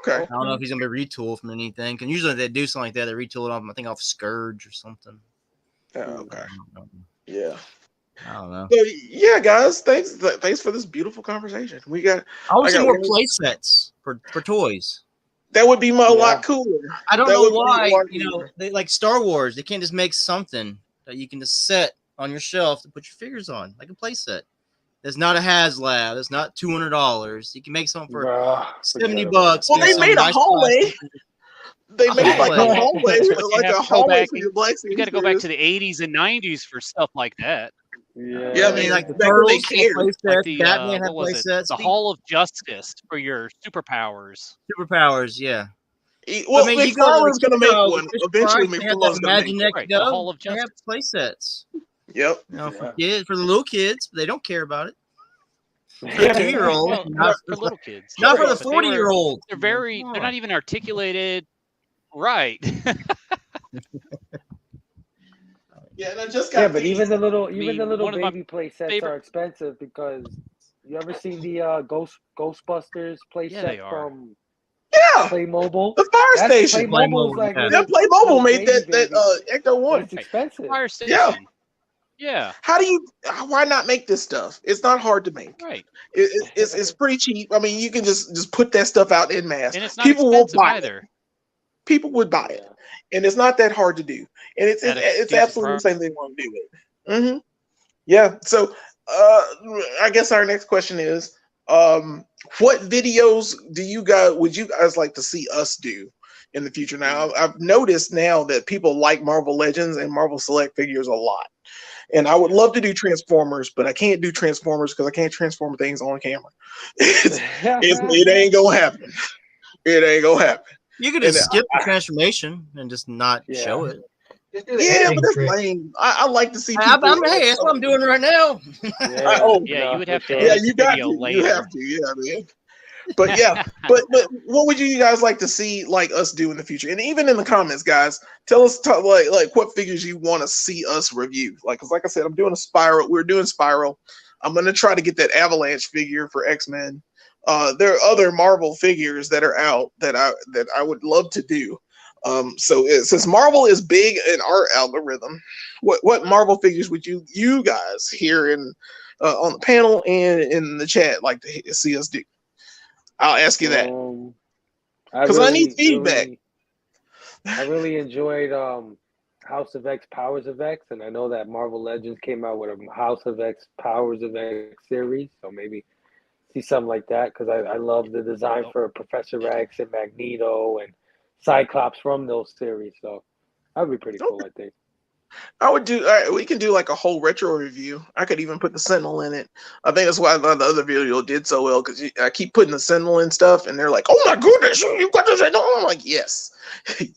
Okay. I don't know if he's gonna be retooled from anything. Because usually they do something like that. They retool it off. I think off Scourge or something. Oh, okay. Yeah. I don't know. So yeah, guys, thanks for this beautiful conversation. I want to see more play sets for toys. That would be a lot cooler. I don't know why. They like Star Wars. They can't just make something that you can just set on your shelf to put your figures on, like a play set. There's not a HasLab. It's not $200. You can make something for $70. Well, they made a hallway. They make like a Hallway. hallway, But you like have a to go hallway back for and- your Black You Series. got to go back to the 80s and 90s for stuff like that. Yeah, I mean, like the back when they Turtles cared. play Like sets, the Batman what had play was it? sets, The Hall of Justice for your superpowers. superpowers, yeah. Well, I mean, you go to McFarlane's going to make the one. Fish Eventually, Price, they have that McFarlane's going to make Imaginext one. Right, the Hall of Go. They have Justice. play sets. Yep. You know, for Yeah. kids, for the little kids, they don't care about it. For the Yeah. 2-year-old, Well, not for little kids. not for the But they were- 40-year-old. They're very. They're not even articulated. Right. Yeah, and I just got Yeah, but these. even the little mean, little one of my baby play sets favorite- are expensive because you ever seen the Ghostbusters play Yeah, set they are. from Yeah, Playmobil? the Fire Station. Playmobil's like yeah. Yeah, Playmobil made baby, that Ecto but One. it's expensive. Fire Station. Yeah. Yeah. Why not make this stuff? It's not hard to make. Right. It's pretty cheap. I mean, you can just put that stuff out in mass. And it's not People will expensive buy either. it. People would buy it, and it's not that hard to do. And it's At a it's decent absolutely the price. same thing want to do it. Mm-hmm. Yeah. So, I guess our next question is, what videos would you guys like to see us do in the future? Now, I've noticed now that people like Marvel Legends and Marvel Select figures a lot. And I would love to do Transformers, but I can't do Transformers because I can't transform things on camera. It ain't gonna happen. It ain't gonna happen. You could just skip the transformation and just not show it. Just do the Yeah, editing but that's trick. lame. I like to see Hey, people. that's what I'm doing right now. Yeah, you would have to Yeah, edit you the got video to. later. You have to. Yeah, man. But yeah, but what would you guys like to see like us do in the future? And even in the comments, guys, tell us like what figures you want to see us review. Like I said, I'm doing a Spiral. We're doing Spiral. I'm gonna try to get that Avalanche figure for X-Men. There are other Marvel figures that are out that I would love to do. So since Marvel is big in our algorithm, what Marvel figures would you guys here in on the panel and in the chat like to see us do? I'll ask you that because I need feedback. I really enjoyed House of X, Powers of X, and I know that Marvel Legends came out with a House of X, Powers of X series, so maybe see something like that because I love the design for Professor X and Magneto and Cyclops from those series, so that'd be pretty cool, I think. I would do. We can do like a whole retro review. I could even put the Sentinel in it. I think that's why the other video did so well because I keep putting the Sentinel in stuff, and they're like, "Oh my goodness, you got the Sentinel!" I'm like, "Yes,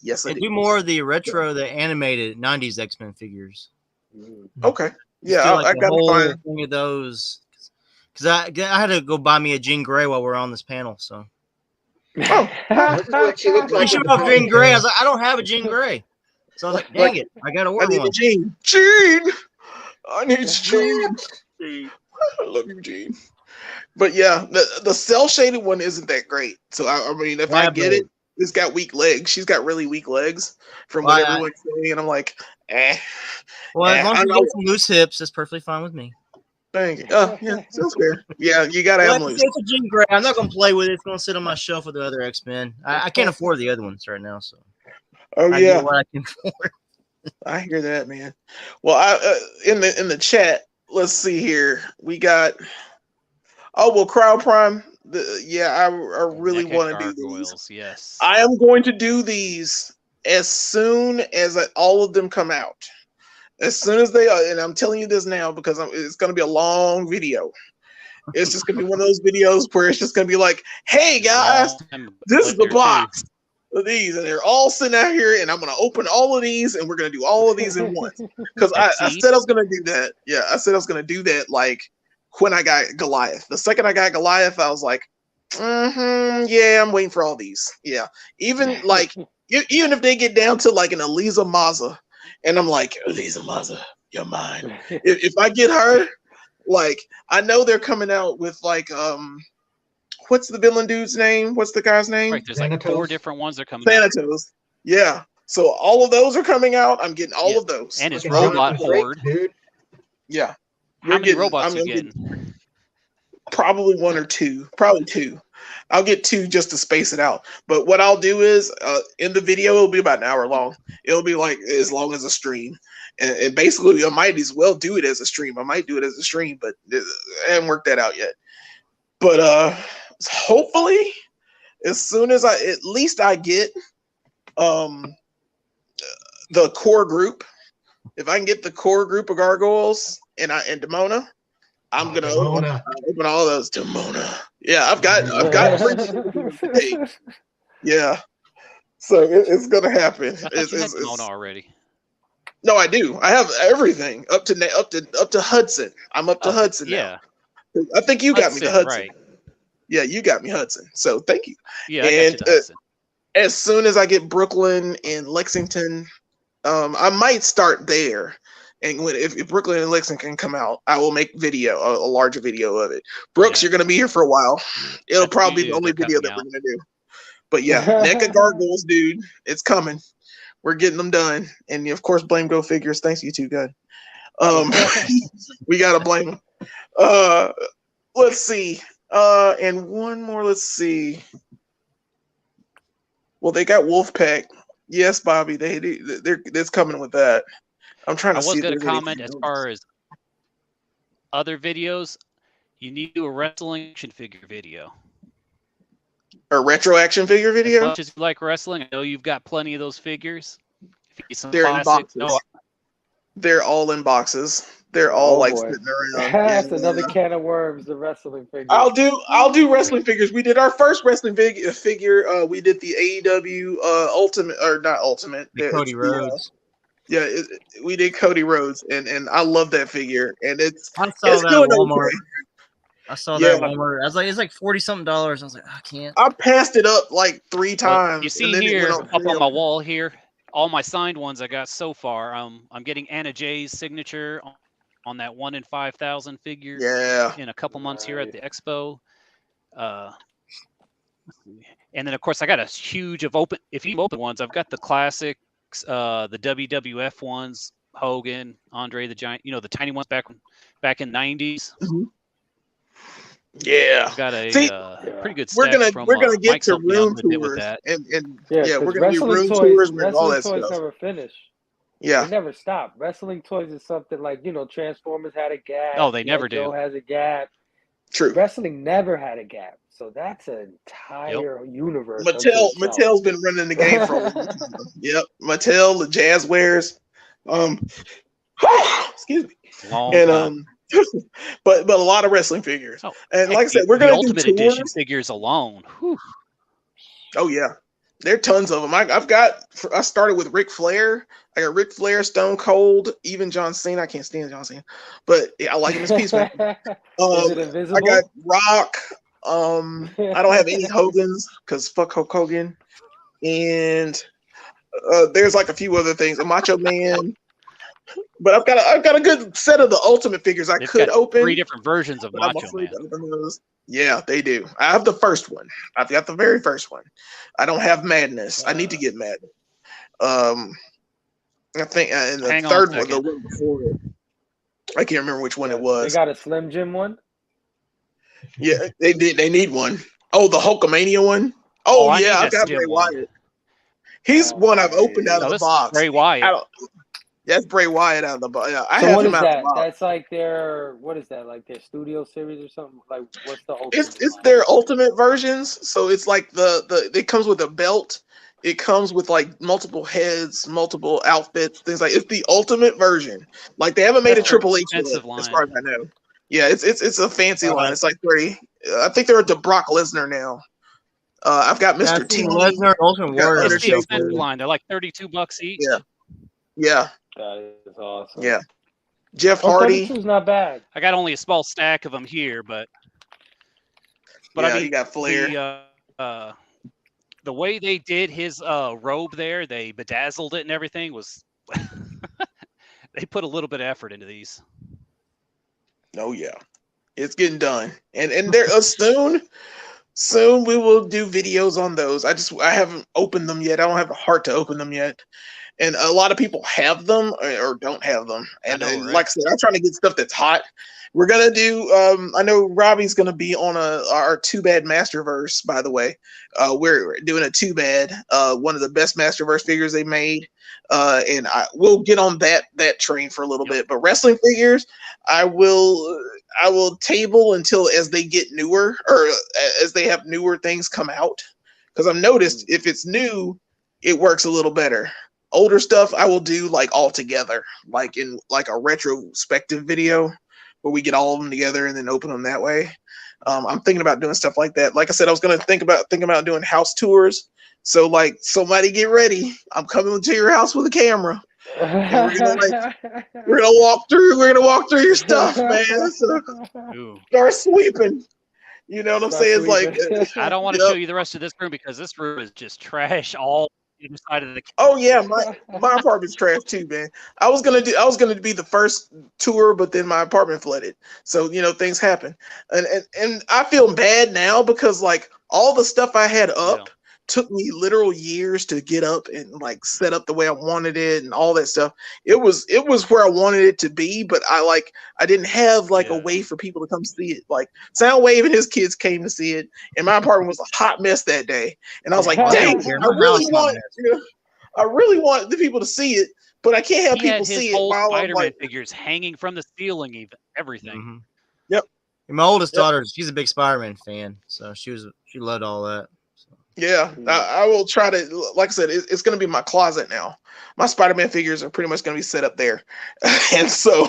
yes, I do do." more of the retro, the animated '90s X-Men figures. Okay, Just yeah, do, like, I the got to whole find. thing of those because I had to go buy me a Jean Grey while we're on this panel. So Oh, This is what she looks you like. showed with off the Jean Grey. I ponytail. was like, I don't have a Jean Grey, so I was like, dang it, I gotta I order need a one. Gene. Gene, I need Gene. I love you, Gene. But yeah, the cell shaded one isn't that great. So I mean, if I get it, it's got weak legs. She's got really weak legs from what everyone's saying, and I'm like, eh. Well, as long as you get some loose hips, that's perfectly fine with me. Thank you. Oh, yeah, sounds fair. Yeah, you gotta have loose. It's a Jean Grey. I'm not gonna play with it. It's gonna sit on my shelf with the other X-Men. I can't afford the other ones right now, so Oh I yeah, get what I can afford. I hear that, man. Well, in the chat, let's see here. We got. Oh well, Crowd Prime. I really want to do these. Yes. I am going to do these as soon as all of them come out. As soon as they are, and I'm telling you this now because it's going to be a long video. It's just going to be one of those videos where it's just going to be like, "Hey guys, this is the box of these," and they're all sitting out here, and I'm going to open all of these, and we're going to do all of these in once. Because I said I was going to do that. Yeah, I said I was going to do that like when I got Goliath. The second I got Goliath, I was like, yeah, I'm waiting for all these. Yeah, even like even if they get down to like an Eliza Maza. And I'm like, Eliza Maza, you're mine. If I get her, like, I know they're coming out with like, what's the villain dude's name? What's the guy's name? Right, there's like 4 different ones that are coming Thanatos. Yeah. So all of those are coming out. I'm getting all of those. And his robot horde. Dude. Yeah. How many robots are you getting? Probably 1 or 2. Probably 2. I'll get 2 just to space it out. But what I'll do is, in the video, it'll be about an hour long. It'll be like as long as a stream. And basically, I might as well do it as a stream. I might do it as a stream, but I haven't worked that out yet. But hopefully, as soon as at least I get the core group. If I can get the core group of gargoyles and Demona, I'm gonna open all those. Demona. Yeah, I've got yeah. So it's gonna happen. I thought you had Demona already. No, I do. I have everything up to Hudson. I'm up to Hudson now. I think you got me to Hudson. Right. Yeah, you got me Hudson. So thank you. Yeah, I got you to Hudson. As soon as I get Brooklyn and Lexington, I might start there. And if Brooklyn and Lexington come out, I will make a larger video of it. Brooks, you're gonna be here for a while. It'll probably be the only video that we're gonna do. But yeah, NECA Gargoyles, dude, it's coming. We're getting them done, and of course, blame Go Figures. Thanks, you two, God. We gotta blame them. Let's see. And one more. Let's see. Well, they got Wolfpack. Yes, Bobby. They're coming with that. I'm trying to see. I was going to comment as far as other videos. You need to do a wrestling action figure video. A retro action figure video? As much as you like wrestling, I know you've got plenty of those figures. If you get some they're in boxes. They're all in boxes. They're all sitting around. That's another can of worms. The wrestling figure. I'll do wrestling figures. We did our first wrestling figure. We did the AEW Ultimate, or not Ultimate. Cody Rhodes. We did Cody Rhodes, and I love that figure. And I saw that at Walmart. Okay. I saw that at Walmart. I was like, it's like $40-something. I was like, I can't. I passed it up like 3 times. Well, you see here up on my wall here, all my signed ones I got so far. I'm getting Anna Jay's signature on that 1 in 5,000 figure. Yeah. In a couple months here at the expo. And then of course I got a huge of open. If you open ones, I've got the classics, the WWF ones, Hogan, Andre the Giant. You know, the tiny ones back in '90s. Mm-hmm. Yeah, I've got a pretty good. We're gonna get to room tours, and we're gonna do room tours with all that toys stuff. Never finish. Yeah, they never stop. Wrestling toys is something like, you know, Transformers had a gap. Oh, they never do. Joe has a gap. True. Wrestling never had a gap, so that's an entire universe. Mattel's been running the game for a long time. Yep, Mattel, the Jazzwares. Excuse me. But a lot of wrestling figures. Oh, and like I said, we're going to do Ultimate Edition figures alone. Whew. Oh yeah, there are tons of them. I started with Ric Flair. I got Ric Flair, Stone Cold, even John Cena. I can't stand John Cena, but I like him as Peacemaker. Is it invisible? I got Rock. I don't have any Hogans because fuck Hulk Hogan, and there's like a few other things. A Macho Man. But I've got a good set of the Ultimate figures I could open. 3 different versions of Macho Man. Yeah, they do. I have the first one. I've got the very first one. I don't have Madness. I need to get Madness. I think in the third one, the one before it, I can't remember which one it was. They got a Slim Jim one? Yeah, they did. They need one. Oh, the Hulkamania one? Oh yeah, I've got Bray Wyatt. He's one I've opened out of the box. Bray Wyatt. That's Bray Wyatt out of the box. Yeah, I so have what him is out that? of the box. That's like their like their studio series or something? Like what's the ultimate? It's their ultimate versions. So it's like it comes with a belt. It comes with like multiple heads, multiple outfits, things like it's the ultimate version. Like they haven't made a Triple H line, as far as I know. Yeah, it's a fancy line. It's like 30. I think they're at the Brock Lesnar now. I've got Mr. T. Lesnar, Ultimate Warrior. It's the expensive line. They're like $32 each. Yeah. That is awesome. Yeah. Jeff Hardy. 32's not bad. I got only a small stack of them here, but I mean, you got Flair. The way they did his robe there, they bedazzled it and everything was. They put a little bit of effort into these. Oh yeah, it's getting done, and they're soon we will do videos on those. I haven't opened them yet. I don't have the heart to open them yet. And a lot of people have them or don't have them. And like I said, I'm trying to get stuff that's hot. We're going to do, I know Robbie's going to be on our Too Bad Masterverse, by the way. We're doing a Too Bad, one of the best Masterverse figures they made. And we'll get on that train for a little bit. But wrestling figures, I will table until as they get newer or as they have newer things come out. Because I've noticed if it's new, it works a little better. Older stuff I will do like all together, like in like a retrospective video where we get all of them together and then open them that way. I'm thinking about doing stuff like that. Like I said, I was gonna think about doing house tours. So like, somebody get ready. I'm coming to your house with a camera, and we're gonna walk through. We're gonna walk through your stuff, man. So start sweeping. You know what I'm saying? It's like, I don't want to show you the rest of this room because this room is just trash all inside of the. Oh yeah, my apartment's trash too, man. I was gonna be the first tour, but then my apartment flooded. So things happen, and I feel bad now because like all the stuff I had up took me literal years to get up and like set up the way I wanted it and all that stuff. It was where I wanted it to be, but I didn't have like a way for people to come see it. Like Soundwave and his kids came to see it, and my apartment was a hot mess that day. And I was like, dang, I really want the people to see it, but I can't have people see it while Spider-Man figures hanging from the ceiling, even everything. Mm-hmm. Yep. And my oldest daughter, she's a big Spider-Man fan, so she loved all that. Yeah, I will try to. Like I said, it's going to be my closet now. My Spider-Man figures are pretty much going to be set up there, and so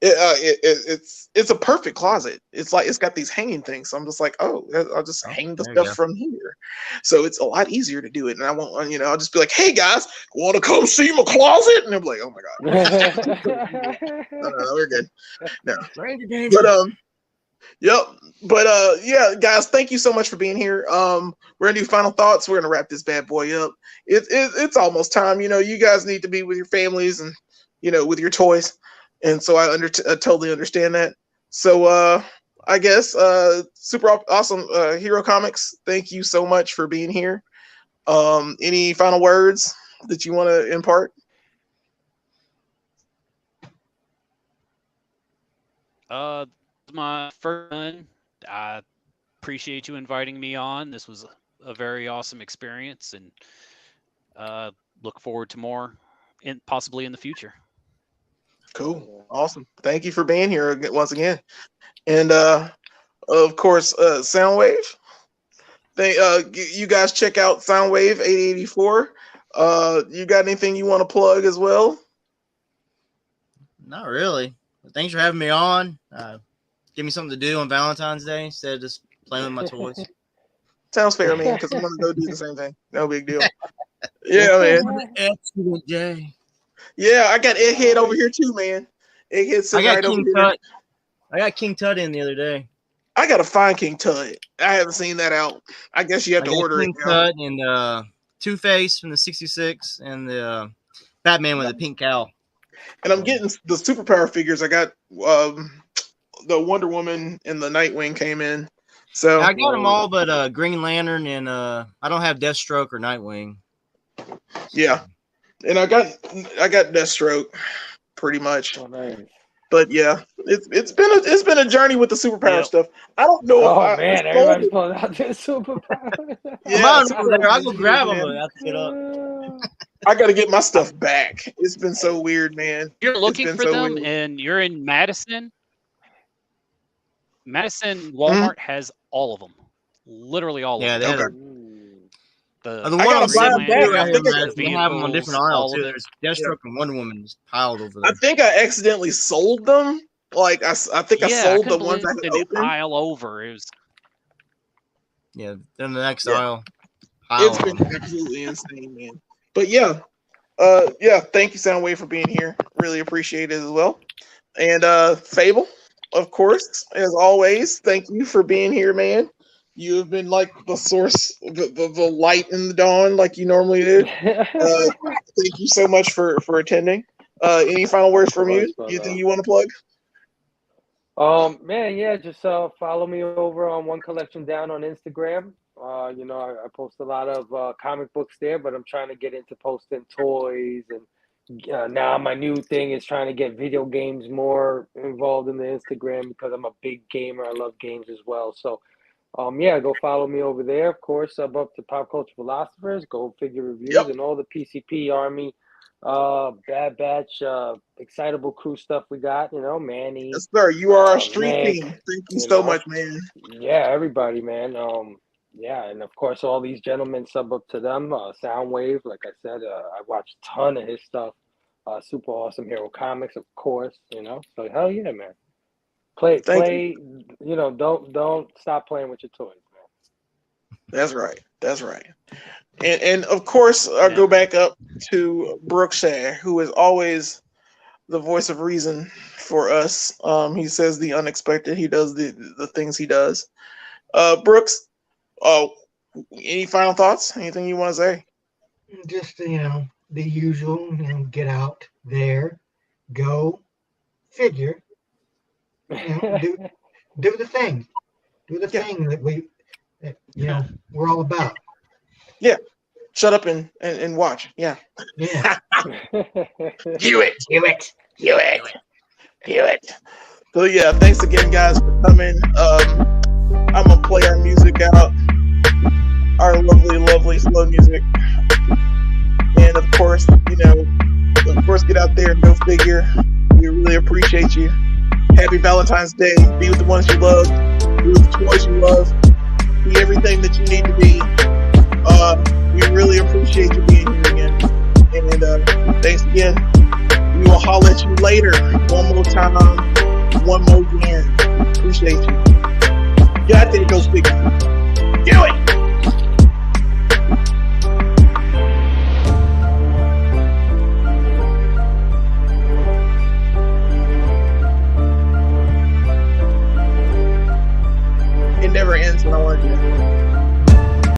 it's a perfect closet. It's like it's got these hanging things. So I'm just like, I'll just hang the stuff from here. So it's a lot easier to do it. And I won't, I'll just be like, hey guys, want to come see my closet? And they're like, oh my god, no, we're good. No, but Yep. But yeah, guys, thank you so much for being here. We're gonna do final thoughts. We're gonna wrap this bad boy up. It's almost time. You guys need to be with your families and with your toys. And so I totally understand that. So I guess super awesome Hero Comics. Thank you so much for being here. Any final words that you want to impart? My first one. I appreciate you inviting me on. This was a very awesome experience, and look forward to more, possibly in the future. Cool, awesome. Thank you for being here once again, and of course, Soundwave. You guys check out Soundwave 884. You got anything you want to plug as well? Not really. Thanks for having me on. Give me something to do on Valentine's Day instead of just playing with my toys. Sounds fair, man, because I'm going to go do the same thing. No big deal. Yeah, man. Excellent day. Yeah, I got Egghead over here too, man. Egghead's sitting right over here. I got King Tut in the other day. I got to find King Tut. I haven't seen that out. I guess you have to order King Tut and Two-Face from the 66 and the Batman with the pink cowl. And I'm getting the superpower figures. I got the Wonder Woman and the Nightwing came in. So I got them all, but Green Lantern and I don't have Deathstroke or Nightwing. Yeah, and I got Deathstroke pretty much. Oh, nice. But yeah, it's been a journey with the superpower stuff. I don't know. Oh man, everybody's pulling out their superpower. Yeah, I'll go grab them. I have to get up. I got to get my stuff back. It's been so weird, man. You're looking for them, and you're in Madison. Madison Walmart has all of them, literally all of them. Yeah, the one on they have them on different aisles too. There's Deathstroke and Wonder Woman just piled over there. I think I accidentally sold them. Like I think I sold the ones I had opened. Pile over. It was. Yeah, then the next aisle. It's been absolutely insane, man. But yeah, thank you, Soundwave, for being here. Really appreciate it as well. And Fable, of course, as always, thank you for being here, man. You have been like the source, the light in the dawn, like you normally do. Thank you so much for attending. Any final words from you? Anything you want to plug? Man, yeah, just follow me over on One Collection Down on Instagram. I post a lot of comic books there, but I'm trying to get into posting toys, and now my new thing is trying to get video games more involved in the Instagram because I'm a big gamer. I love games as well. So, go follow me over there. Of course, I'm up to Pop Culture Philosophers, Go Figure Reviews, and all the PCP Army, Bad Batch, Excitable Crew stuff we got. Manny. Yes, sir. You are our street team. Thank you so much, man. Yeah, everybody, man. Yeah, and of course, all these gentlemen sub up to them. Soundwave, like I said, I watched a ton of his stuff. Super Awesome Hero Comics, of course. So hell yeah, man. Thank Play. Don't stop playing with your toys, man. That's right. That's right. And of course, I'll go back up to Brookshire, who is always the voice of reason for us. He says the unexpected. He does the things he does. Brooks, any final thoughts? Anything you want to say? Just the usual. Get out there, go, figure. Do the thing. Do the thing that we're all about. Yeah. Shut up and watch. Yeah. Yeah. Do it. So yeah, thanks again, guys, for coming. I'm gonna play our music out, our lovely slow music, and of course, get out there and go figure. We really appreciate you. Happy Valentine's Day. Be with the ones you love. Be with the toys you love. Be everything that you need to be. We really appreciate you being here again. And thanks again. We will holler at you later. One more time. One more again. Appreciate you. Get out there and go figure. Do it! It never ends when I want to do it.